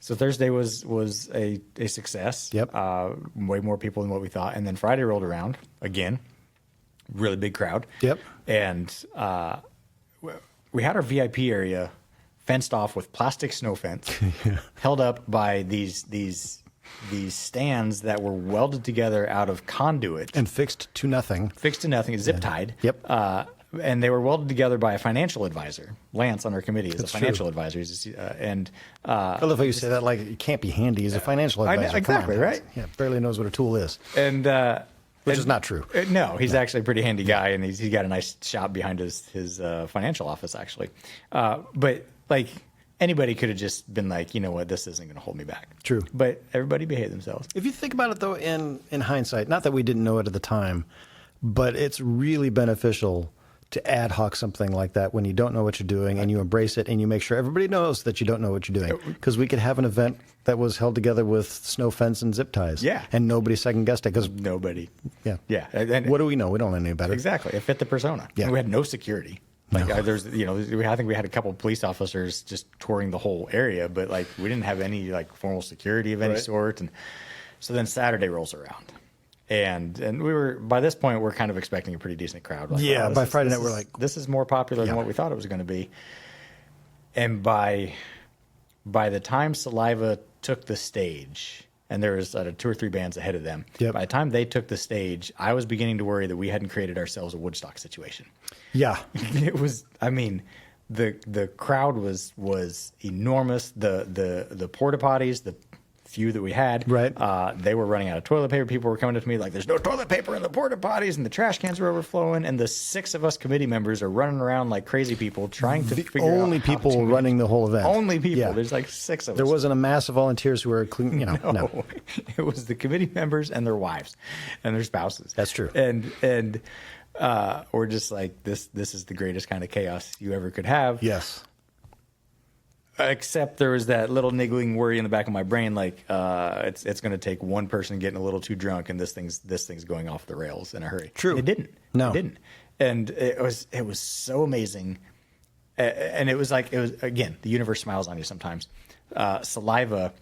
Speaker 1: Thursday was a success.
Speaker 2: Yep.
Speaker 1: Way more people than what we thought. And then Friday rolled around again, really big crowd.
Speaker 2: Yep.
Speaker 1: And we had our VIP area fenced off with plastic snow fence, held up by these stands that were welded together out of conduit
Speaker 2: And fixed to nothing.
Speaker 1: zip tied.
Speaker 2: Yep.
Speaker 1: And they were welded together by a financial advisor. Lance on our committee is a financial advisor.
Speaker 2: I love how you say that like it can't be handy. He's a financial
Speaker 1: I know,
Speaker 2: advisor. Come on,
Speaker 1: exactly,
Speaker 2: guys.
Speaker 1: right?
Speaker 2: Yeah, barely knows what a tool is.
Speaker 1: And
Speaker 2: Which is not true.
Speaker 1: No, he's actually a pretty handy guy, and he's got a nice shop behind his financial office, actually. But like anybody could have just been like, you know what, this isn't going to hold me back.
Speaker 2: True.
Speaker 1: But everybody behaved themselves.
Speaker 2: If you think about it, though, in hindsight, not that we didn't know it at the time, but it's really beneficial to ad hoc something like that when you don't know what you're doing and you embrace it and you make sure everybody knows that you don't know what you're doing. Because we could have an event that was held together with snow fence and zip ties.
Speaker 1: Yeah.
Speaker 2: And nobody second guessed it because
Speaker 1: Nobody.
Speaker 2: Yeah.
Speaker 1: Yeah. And
Speaker 2: what do we know? We don't know any better.
Speaker 1: exactly. It fit the persona.
Speaker 2: Yeah.
Speaker 1: And we had no security. Like
Speaker 2: No.
Speaker 1: I think we had a couple of police officers just touring the whole area, but like we didn't have any like formal security of any sort. And so then Saturday rolls around. And we were, by this point, we're kind of expecting a pretty decent crowd. Like,
Speaker 2: Yeah, by Friday night,
Speaker 1: this
Speaker 2: we're
Speaker 1: is-
Speaker 2: like-
Speaker 1: this is more popular than what we thought it was going to be. And by the time Saliva took the stage, and there was 2 or 3 bands ahead of them,
Speaker 2: Yep.
Speaker 1: by the time they took the stage, I was beginning to worry that we hadn't created ourselves a Woodstock situation.
Speaker 2: Yeah.
Speaker 1: It was, I mean, the crowd was enormous. The porta potties, the few that we had,
Speaker 2: Right.
Speaker 1: They were running out of toilet paper. People were coming up to me like, "There's no toilet paper in the porta potties," and the trash cans were overflowing. And the 6 of us committee members are running around like crazy people trying to figure out
Speaker 2: Only
Speaker 1: how
Speaker 2: people
Speaker 1: to-
Speaker 2: running the whole event.
Speaker 1: Only people.
Speaker 2: Yeah.
Speaker 1: There's like 6 of
Speaker 2: There
Speaker 1: us.
Speaker 2: wasn't a mass of volunteers who were clean, no.
Speaker 1: It was the committee members and their wives and their spouses.
Speaker 2: That's true.
Speaker 1: And we're just like, this is the greatest kind of chaos you ever could have.
Speaker 2: Yes.
Speaker 1: Except there was that little niggling worry in the back of my brain, like it's going to take one person getting a little too drunk, and this thing's going off the rails in a hurry.
Speaker 2: True.
Speaker 1: And it didn't.
Speaker 2: No.
Speaker 1: It didn't. And it was so amazing, and it was again, the universe smiles on you sometimes. Saliva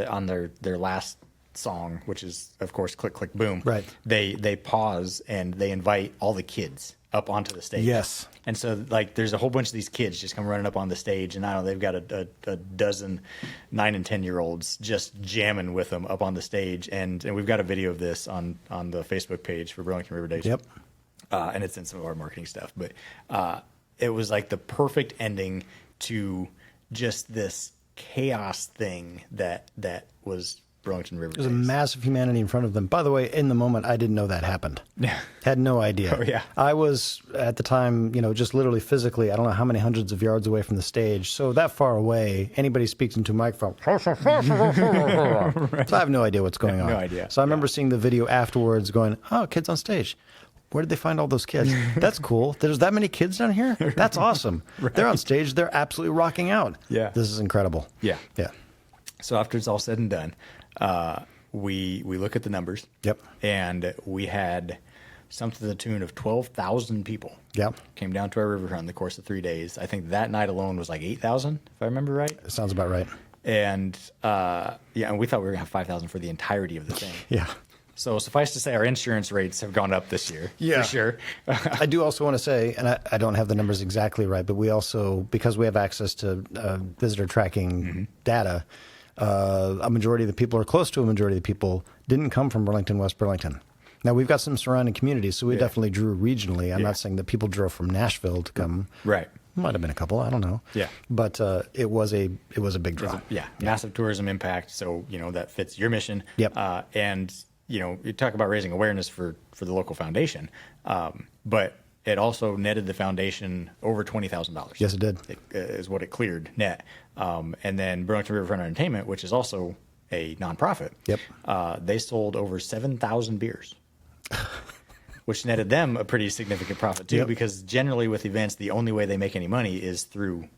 Speaker 1: on their last song, which is of course Click Click Boom.
Speaker 2: Right.
Speaker 1: They pause and they invite all the kids up onto the stage.
Speaker 2: Yes.
Speaker 1: And so, like, there's a whole bunch of these kids just come running up on the stage, and I don't know, they've got a dozen 9 and 10-year-olds just jamming with them up on the stage. And we've got a video of this on the Facebook page for Burlington River Days.
Speaker 2: Yep.
Speaker 1: And it's in some of our marketing stuff. But it was like the perfect ending to just this chaos thing that was Burlington River Days.
Speaker 2: There's a massive humanity in front of them. By the way, in the moment, I didn't know that happened.
Speaker 1: Yeah.
Speaker 2: Had no idea.
Speaker 1: Oh, yeah.
Speaker 2: I was, at the time, just literally physically, I don't know how many hundreds of yards away from the stage. So that far away, anybody speaks into a microphone. So I have no idea what's going on.
Speaker 1: No idea.
Speaker 2: So I remember seeing the video afterwards going, oh, kids on stage. Where did they find all those kids? That's cool. There's that many kids down here? That's awesome. Right. They're on stage. They're absolutely rocking out.
Speaker 1: Yeah.
Speaker 2: This is incredible.
Speaker 1: Yeah.
Speaker 2: Yeah.
Speaker 1: So after it's all said and done, we look at the numbers.
Speaker 2: Yep.
Speaker 1: And we had something to the tune of 12,000 people.
Speaker 2: Yep.
Speaker 1: Came down to our riverfront in the course of 3 days. I think that night alone was like 8,000, if I remember right.
Speaker 2: It sounds about right.
Speaker 1: And and we thought we were gonna have 5,000 for the entirety of the thing.
Speaker 2: Yeah.
Speaker 1: So suffice to say, our insurance rates have gone up this year.
Speaker 2: Yeah.
Speaker 1: For sure.
Speaker 2: I do also want to say, and I don't have the numbers exactly right, but we also, because we have access to visitor tracking data, a majority of the people, or close to a majority of the people, didn't come from Burlington, West Burlington. Now, we've got some surrounding communities, so we definitely drew regionally. I'm not saying that people drove from Nashville to come.
Speaker 1: Right.
Speaker 2: Might have been a couple, I don't know.
Speaker 1: Yeah.
Speaker 2: But it was a big draw.
Speaker 1: Massive tourism impact. So, that fits your mission.
Speaker 2: Yep.
Speaker 1: And, you talk about raising awareness for the local foundation, but it also netted the foundation over $20,000.
Speaker 2: Yes, it did.
Speaker 1: It is what it cleared net. And then Burlington Riverfront Entertainment, which is also a nonprofit.
Speaker 2: Yep.
Speaker 1: They sold over 7,000 beers, which netted them a pretty significant profit too.
Speaker 2: Yep.
Speaker 1: Because generally with events, the only way they make any money is through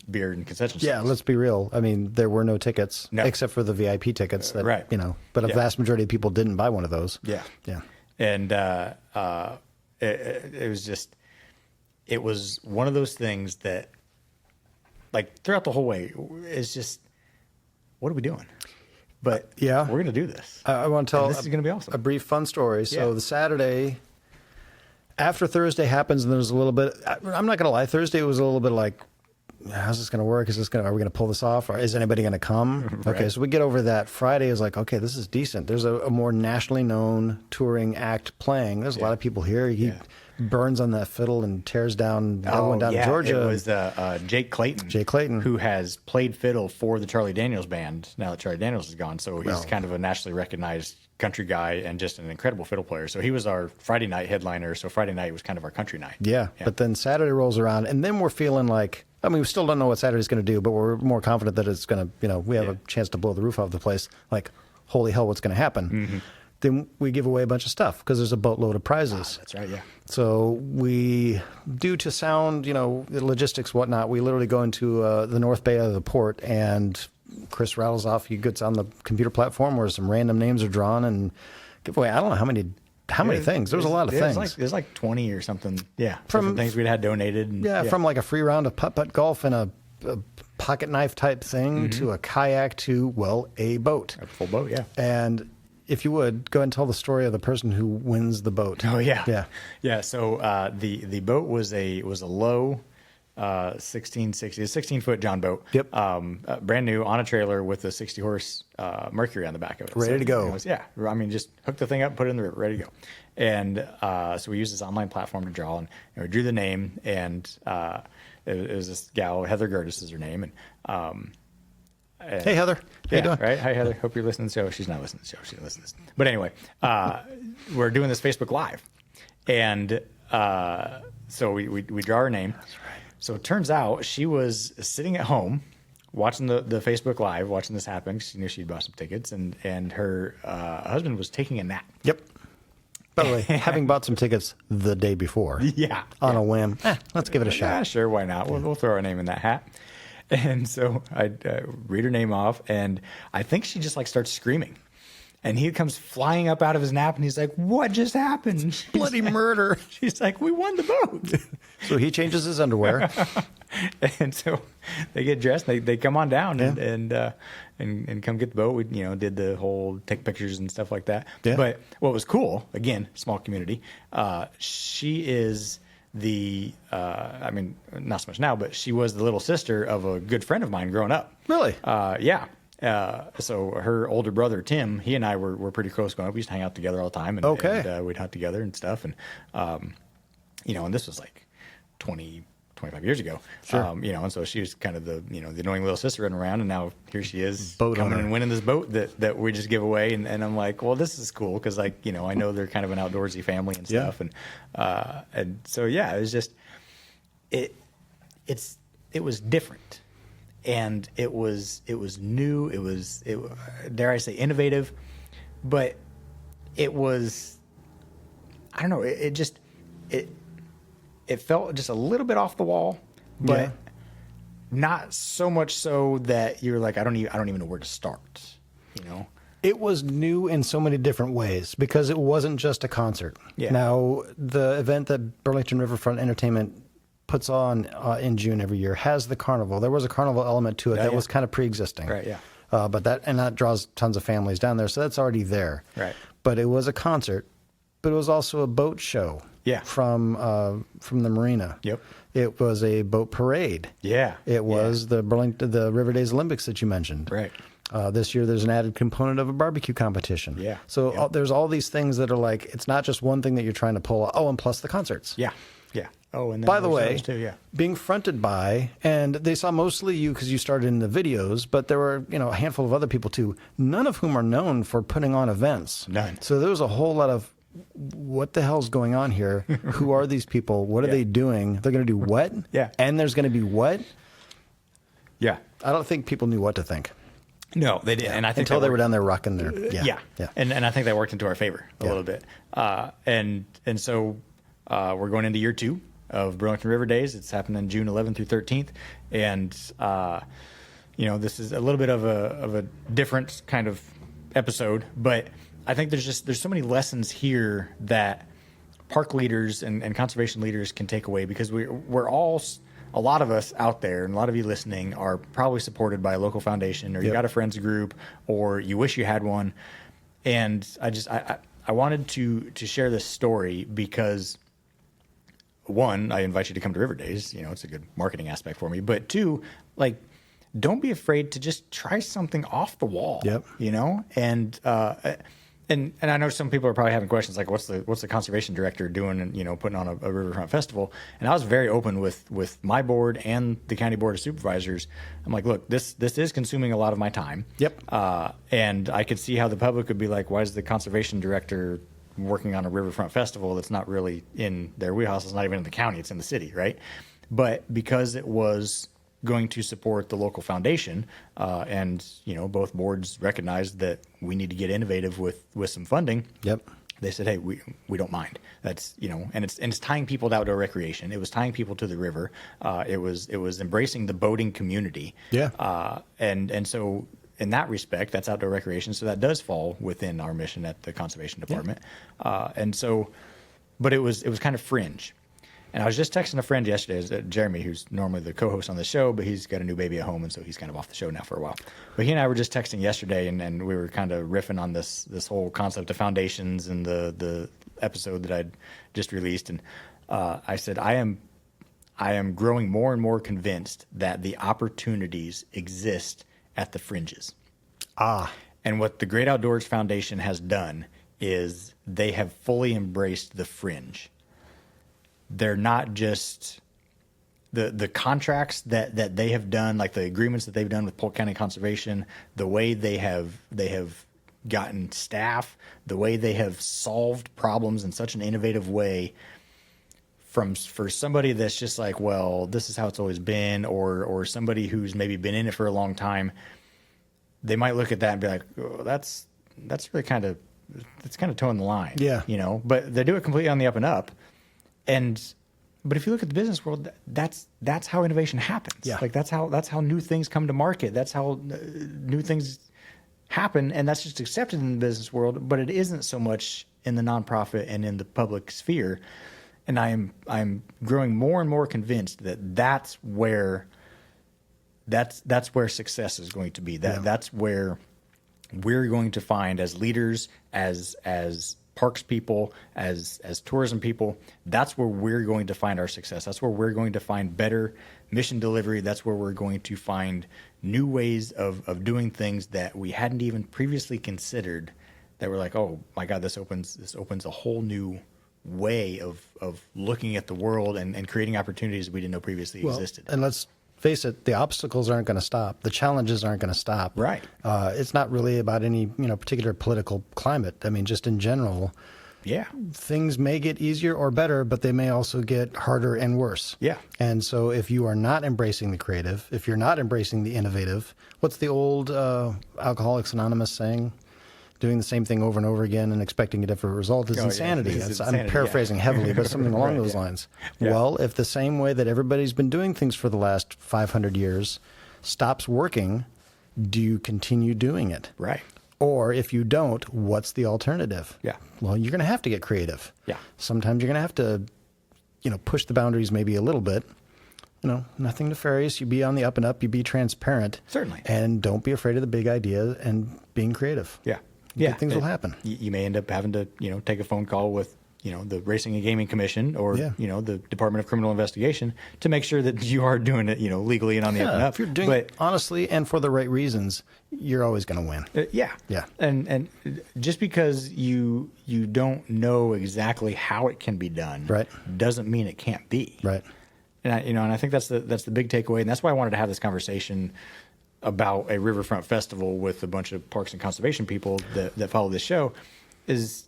Speaker 1: beer and concession stands.
Speaker 2: Yeah, let's be real. I mean, there were no tickets,
Speaker 1: No.
Speaker 2: except for the VIP tickets that,
Speaker 1: Right.
Speaker 2: but a
Speaker 1: Yeah.
Speaker 2: vast majority of people didn't buy one of those.
Speaker 1: Yeah.
Speaker 2: Yeah.
Speaker 1: And it was just, it was one of those things that, like, throughout the whole way, it's just, what are we doing? But
Speaker 2: yeah,
Speaker 1: we're going to do this.
Speaker 2: I want to tell
Speaker 1: And this is going to be awesome.
Speaker 2: a brief fun story. So
Speaker 1: Yeah.
Speaker 2: the Saturday after Thursday happens, and there's a little bit, I'm not going to lie, Thursday was a little bit like, how's this going to work? Are we going to pull this off? Or is anybody going to come?
Speaker 1: Right.
Speaker 2: Okay, so we get over that. Friday is like, okay, this is decent. There's a more nationally known touring act playing. There's a lot of people here. He burns on that fiddle and tears down everyone down in Georgia.
Speaker 1: It was Jake Clayton.
Speaker 2: Jake Clayton.
Speaker 1: Who has played fiddle for the Charlie Daniels band now that Charlie Daniels is gone. So he's kind of a nationally recognized country guy and just an incredible fiddle player. So he was our Friday night headliner. So Friday night was kind of our country night.
Speaker 2: Yeah, but then Saturday rolls around, and then we're feeling like, I mean, we still don't know what Saturday's going to do, but we're more confident that it's going to, we have a chance to blow the roof off the place. Like, holy hell, what's going to happen? Mm-hmm. Then we give away a bunch of stuff because there's a boatload of prizes.
Speaker 1: That's right, yeah.
Speaker 2: So we, due to sound, the logistics, whatnot, we literally go into the north bay of the port, and Chris rattles off, he gets on the computer platform where some random names are drawn and give away, I don't know how many things. There was a lot of things.
Speaker 1: There's like 20 or something. Yeah. From things we'd had donated. And,
Speaker 2: from like a free round of putt-putt golf and a pocket knife type thing to a kayak to, a boat.
Speaker 1: A full boat, yeah.
Speaker 2: And if you would, go ahead and tell the story of the person who wins the boat.
Speaker 1: Oh, yeah.
Speaker 2: Yeah.
Speaker 1: Yeah. So the boat was a low 16-foot John boat.
Speaker 2: Yep.
Speaker 1: Brand new on a trailer with a 60-horse Mercury on the back of it.
Speaker 2: Ready to go.
Speaker 1: It was, I mean, just hook the thing up, put it in the river, ready to go. And so we used this online platform to draw, and we drew the name, and it was this gal, Heather Gertis is her name. And
Speaker 2: hey, Heather. How you doing?
Speaker 1: Right. Hi, Heather. Hope you're listening to the show. She's not listening to the show. She listens to this. But anyway, we're doing this Facebook Live. And so we draw her name. That's right. So it turns out she was sitting at home watching the Facebook Live, watching this happen. She knew she'd bought some tickets. And her husband was taking a nap.
Speaker 2: Yep. By the way, having bought some tickets the day before,
Speaker 1: Yeah.
Speaker 2: on a whim, let's give it a shot.
Speaker 1: Yeah, sure, why not? We'll throw our name in that hat. And so I read her name off, and I think she just like starts screaming. And he comes flying up out of his nap, and he's like, "What just happened?" She's
Speaker 2: Bloody
Speaker 1: like-
Speaker 2: Murder.
Speaker 1: She's like, "We won the boat."
Speaker 2: So he changes his underwear.
Speaker 1: And so they get dressed. They come on down and come get the boat. We did the whole take pictures and stuff like that.
Speaker 2: Yeah.
Speaker 1: But what was cool, again, small community. She is I mean, not so much now, but she was the little sister of a good friend of mine growing up.
Speaker 2: Really?
Speaker 1: Yeah. So her older brother Tim, he and I were pretty close growing up. We used to hang out together all the time, and,
Speaker 2: Okay.
Speaker 1: and we'd hunt together and stuff. And and this was like 25 years ago.
Speaker 2: Sure.
Speaker 1: And so she was kind of the annoying little sister running around, and now here she is
Speaker 2: Boat
Speaker 1: coming
Speaker 2: owner.
Speaker 1: and winning this boat that we just give away. And I'm like, well, this is cool because I know they're kind of an outdoorsy family and
Speaker 2: Yeah.
Speaker 1: stuff. And so, yeah, it was just, it was different. And it was new. It was, dare I say, innovative, but it was, I don't know. It felt just a little bit off the wall, but
Speaker 2: Yeah.
Speaker 1: not so much so that you're like, I don't even know where to start.
Speaker 2: It was new in so many different ways because it wasn't just a concert.
Speaker 1: Yeah.
Speaker 2: Now, the event that Burlington Riverfront Entertainment puts on in June every year has the carnival. There was a carnival element to it that
Speaker 1: yeah.
Speaker 2: was kind of pre-existing.
Speaker 1: Right, yeah.
Speaker 2: But that draws tons of families down there, so that's already there.
Speaker 1: Right.
Speaker 2: But it was a concert, but it was also a boat show.
Speaker 1: Yeah.
Speaker 2: From the marina.
Speaker 1: Yep.
Speaker 2: It was a boat parade.
Speaker 1: Yeah.
Speaker 2: It was the River Days Olympics that you mentioned.
Speaker 1: Right.
Speaker 2: This year, there's an added component of a barbecue competition.
Speaker 1: Yeah.
Speaker 2: So
Speaker 1: Yeah.
Speaker 2: there's all these things that are like, it's not just one thing that you're trying to pull. Oh, and plus the concerts.
Speaker 1: Yeah. Yeah. Oh, and then
Speaker 2: By the
Speaker 1: there's
Speaker 2: way,
Speaker 1: others too, yeah.
Speaker 2: being fronted by, and they saw mostly you because you started in the videos, but there were a handful of other people too, none of whom are known for putting on events.
Speaker 1: None.
Speaker 2: So there was a whole lot of, what the hell's going on here? Who are these people? What are
Speaker 1: Yeah.
Speaker 2: they doing? They're going to do what?
Speaker 1: Yeah.
Speaker 2: And there's going to be what?
Speaker 1: Yeah.
Speaker 2: I don't think people knew what to think.
Speaker 1: No, they didn't. And I think
Speaker 2: Until
Speaker 1: that
Speaker 2: they were
Speaker 1: worked-
Speaker 2: down there rocking their,
Speaker 1: Yeah. And I think that worked into our favor a
Speaker 2: Yeah.
Speaker 1: little bit. And so we're going into year 2 of Burlington River Days. It's happening June 11th through 13th. And, this is a little bit of a different kind of episode, but I think there's so many lessons here that park leaders and conservation leaders can take away, because we're all, a lot of us out there and a lot of you listening are probably supported by a local foundation, or you
Speaker 2: Yep.
Speaker 1: got a friends group, or you wish you had one. And I wanted to share this story because, one, I invite you to come to River Days. It's a good marketing aspect for me. But two, like, don't be afraid to just try something off the wall.
Speaker 2: Yep.
Speaker 1: And I know some people are probably having questions like, what's the conservation director doing, and putting on a riverfront festival? And I was very open with my board and the county board of supervisors. I'm like, look, this is consuming a lot of my time.
Speaker 2: Yep.
Speaker 1: And I could see how the public would be like, why is the conservation director working on a riverfront festival that's not really in their wheelhouse? It's not even in the county, it's in the city, right? But because it was going to support the local foundation, and both boards recognized that we need to get innovative with some funding.
Speaker 2: Yep.
Speaker 1: They said, hey, we don't mind. That's and it's tying people to outdoor recreation. It was tying people to the river. It was embracing the boating community.
Speaker 2: Yeah.
Speaker 1: And so in that respect, that's outdoor recreation. So that does fall within our mission at the conservation department. And so, but it was kind of fringe. And I was just texting a friend yesterday, Jeremy, who's normally the co-host on the show, but he's got a new baby at home, and so he's kind of off the show now for a while. But he and I were just texting yesterday, and we were kind of riffing on this whole concept of foundations and the episode that I'd just released. And I said, I am growing more and more convinced that the opportunities exist at the fringes. And what the Great Outdoors Foundation has done is they have fully embraced the fringe. They're not just the contracts that they have done, like the agreements that they've done with Polk County Conservation, the way they have gotten staff, the way they have solved problems in such an innovative way. For somebody that's just like, well, this is how it's always been, or somebody who's maybe been in it for a long time, they might look at that and be like, oh, that's really kind of it's kind of towing the line.
Speaker 2: Yeah.
Speaker 1: You know, but they do it completely on the up and up. But if you look at the business world, that's how innovation happens.
Speaker 2: Yeah.
Speaker 1: Like that's how new things come to market. That's how new things happen, and that's just accepted in the business world. But it isn't so much in the nonprofit and in the public sphere. And I'm growing more and more convinced that that's where success is going to be. That's where we're going to find, as leaders, as parks people, as tourism people, that's where we're going to find our success. That's where we're going to find better mission delivery. That's where we're going to find new ways of doing things that we hadn't even previously considered, that we're like, oh my God, this opens a whole new way of looking at the world and creating opportunities we didn't know previously existed.
Speaker 2: And let's face it, the obstacles aren't going to stop. The challenges aren't going to stop.
Speaker 1: Right.
Speaker 2: It's not really about any particular political climate. I mean, just in general,
Speaker 1: Yeah.
Speaker 2: things may get easier or better, but they may also get harder and worse.
Speaker 1: Yeah.
Speaker 2: And so if you are not embracing the creative, if you're not embracing the innovative, what's the old Alcoholics Anonymous saying? Doing the same thing over and over again and expecting a different result is insanity.
Speaker 1: It's insanity.
Speaker 2: I'm paraphrasing heavily, but something along
Speaker 1: Right,
Speaker 2: those
Speaker 1: yeah.
Speaker 2: lines.
Speaker 1: Yeah.
Speaker 2: Well, if the same way that everybody's been doing things for the last 500 years stops working, do you continue doing it?
Speaker 1: Right.
Speaker 2: Or if you don't, what's the alternative?
Speaker 1: Yeah.
Speaker 2: Well, you're going to have to get creative.
Speaker 1: Yeah.
Speaker 2: Sometimes you're going to have to, push the boundaries maybe a little bit. Nothing nefarious. You be on the up and up. You be transparent.
Speaker 1: Certainly.
Speaker 2: And don't be afraid of the big idea and being creative.
Speaker 1: Yeah.
Speaker 2: Good things will happen.
Speaker 1: You may end up having to, take a phone call with, the Racing and Gaming Commission or, the Department of Criminal Investigation to make sure that you are doing it, legally and on the up and up.
Speaker 2: If you're doing it honestly and for the right reasons, you're always going to win.
Speaker 1: Yeah.
Speaker 2: Yeah.
Speaker 1: And just because you don't know exactly how it can be done,
Speaker 2: Right.
Speaker 1: doesn't mean it can't be.
Speaker 2: Right.
Speaker 1: And I think that's the big takeaway, and that's why I wanted to have this conversation about a riverfront festival with a bunch of parks and conservation people that follow this show, is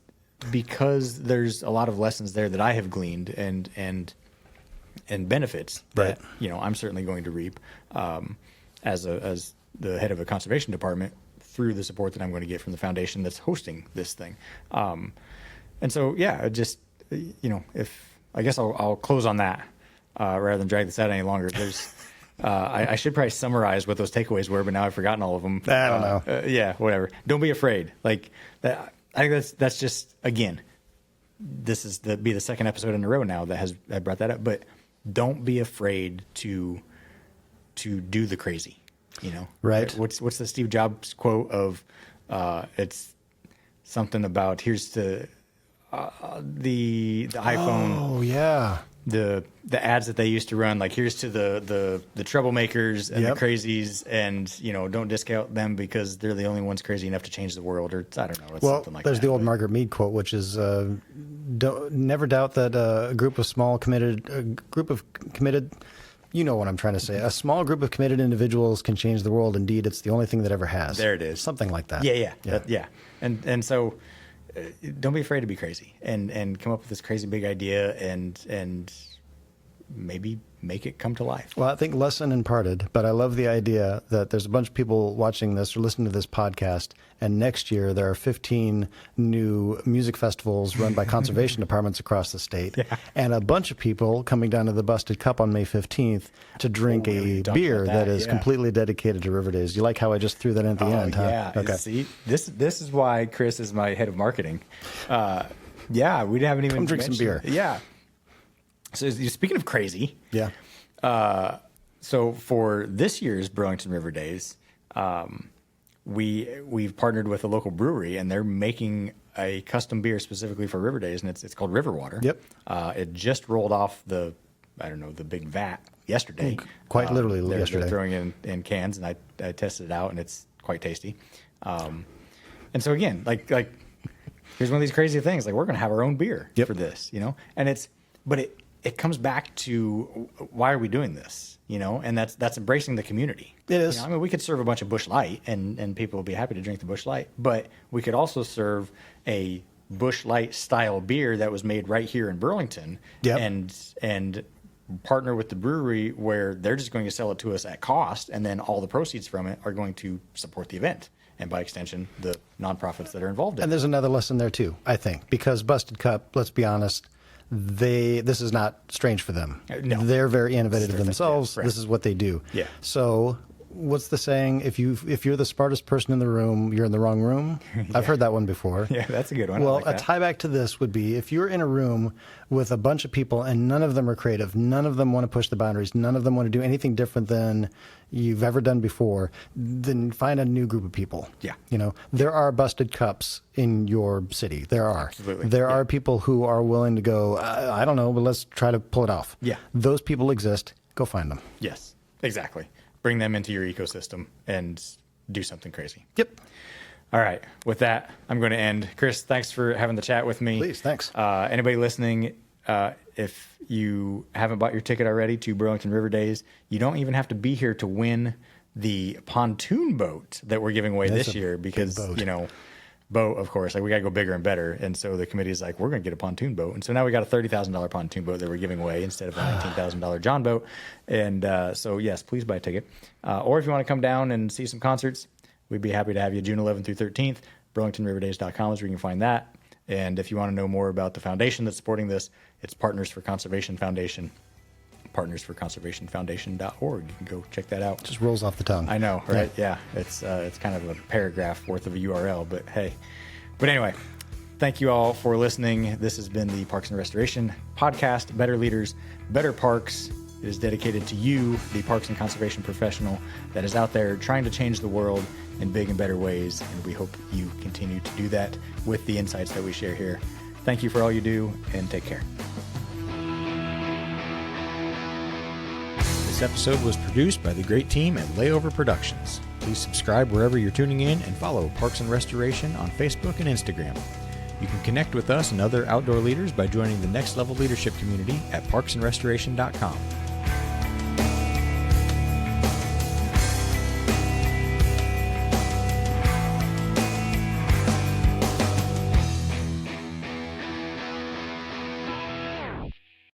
Speaker 1: because there's a lot of lessons there that I have gleaned and benefits that I'm certainly going to reap as the head of a conservation department through the support that I'm going to get from the foundation that's hosting this thing. And so just if I guess I'll close on that rather than drag this out any longer. There's I should probably summarize what those takeaways were, but now I've forgotten all of them.
Speaker 2: I don't know.
Speaker 1: Yeah, whatever. Don't be afraid. Like that. I think that's just, again, this is be the second episode in a row now that I brought that up. But don't be afraid to do the crazy.
Speaker 2: Right.
Speaker 1: What's the Steve Jobs quote of? It's something about here's to the iPhone.
Speaker 2: Oh yeah.
Speaker 1: The ads that they used to run, like here's to the troublemakers and the crazies, and don't discount them because they're the only ones crazy enough to change the world, or I don't know. It's something like
Speaker 2: there's
Speaker 1: that,
Speaker 2: the old Margaret Mead quote, which is never doubt that a group of committed. You know what I'm trying to say. A small group of committed individuals can change the world. Indeed, it's the only thing that ever has.
Speaker 1: There it is.
Speaker 2: Something like that.
Speaker 1: Yeah. And so don't be afraid to be crazy and come up with this crazy big idea and maybe make it come to life.
Speaker 2: Well, I think lesson imparted, but I love the idea that there's a bunch of people watching this or listening to this podcast, and next year there are 15 new music festivals run by conservation departments across the state, and a bunch of people coming down to the Busted Cup on May 15th to drink a beer that is completely dedicated to River Days. You like how I just threw that in at the end, huh?
Speaker 1: Yeah.
Speaker 2: Okay.
Speaker 1: See, this is why Chris is my head of marketing. We haven't even
Speaker 2: Come drink some beer.
Speaker 1: Yeah. So speaking of crazy,
Speaker 2: Yeah.
Speaker 1: So for this year's Burlington River Days, we've partnered with a local brewery, and they're making a custom beer specifically for River Days, and it's called River Water.
Speaker 2: Yep.
Speaker 1: It just rolled off the big vat yesterday.
Speaker 2: Quite literally
Speaker 1: they're
Speaker 2: yesterday.
Speaker 1: throwing it in cans, and I tested it out, and it's quite tasty. And so again, like here's one of these crazy things. Like we're going to have our own beer for this, and it comes back to why are we doing this, and that's embracing the community.
Speaker 2: It is.
Speaker 1: I mean, we could serve a bunch of Busch Light and people would be happy to drink the Busch Light, but we could also serve a Busch Light style beer that was made right here in Burlington and partner with the brewery where they're just going to sell it to us at cost, and then all the proceeds from it are going to support the event and by extension the nonprofits that are involved in
Speaker 2: And
Speaker 1: it.
Speaker 2: there's another lesson there too, I think, because Busted Cup, let's be honest, this is not strange for them.
Speaker 1: No.
Speaker 2: They're very innovative
Speaker 1: It's their thing,
Speaker 2: themselves.
Speaker 1: yeah, right.
Speaker 2: This is what they do.
Speaker 1: Yeah.
Speaker 2: So what's the saying? If you're the smartest person in the room, you're in the wrong room. I've heard that one before.
Speaker 1: Yeah, that's a good one. I
Speaker 2: Well,
Speaker 1: like
Speaker 2: a
Speaker 1: that.
Speaker 2: tie back to this would be if you're in a room with a bunch of people and none of them are creative, none of them want to push the boundaries, none of them want to do anything different than you've ever done before, then find a new group of people.
Speaker 1: Yeah.
Speaker 2: There are Busted Cups in your city. There are.
Speaker 1: Absolutely.
Speaker 2: There
Speaker 1: Yeah.
Speaker 2: are people who are willing to go, I don't know, but let's try to pull it off.
Speaker 1: Yeah.
Speaker 2: Those people exist. Go find them.
Speaker 1: Yes, exactly. Bring them into your ecosystem and do something crazy.
Speaker 2: Yep.
Speaker 1: All right. With that, I'm going to end. Chris, thanks for having the chat with me.
Speaker 2: Please, thanks.
Speaker 1: Anybody listening, if you haven't bought your ticket already to Burlington River Days, you don't even have to be here to win the pontoon boat that we're giving away
Speaker 2: That's
Speaker 1: this
Speaker 2: a
Speaker 1: year because,
Speaker 2: boat.
Speaker 1: boat, of course, like we got to go bigger and better. And so the committee is like, we're going to get a pontoon boat. And so now we got a $30,000 pontoon boat that we're giving away instead of a $19,000 John boat. And so, yes, please buy a ticket. Or if you want to come down and see some concerts, we'd be happy to have you June 11th through 13th. BurlingtonRiverDays.com is where you can find that. And if you want to know more about the foundation that's supporting this, it's Partners for Conservation Foundation, partnersforconservationfoundation.org. You can go check that out.
Speaker 2: Just rolls off the tongue.
Speaker 1: I know, right? Yeah. It's kind of a paragraph worth of a URL, but hey. But anyway, thank you all for listening. This has been the Parks and Restoration Podcast, Better Leaders, Better Parks. It is dedicated to you, the parks and conservation professional that is out there trying to change the world in big and better ways. And we hope you continue to do that with the insights that we share here. Thank you for all you do, and take care. This episode was produced by the great team at Layover Productions. Please subscribe wherever you're tuning in and follow Parks and Restoration on Facebook and Instagram. You can connect with us and other outdoor leaders by joining the Next Level Leadership community at parksandrestoration.com.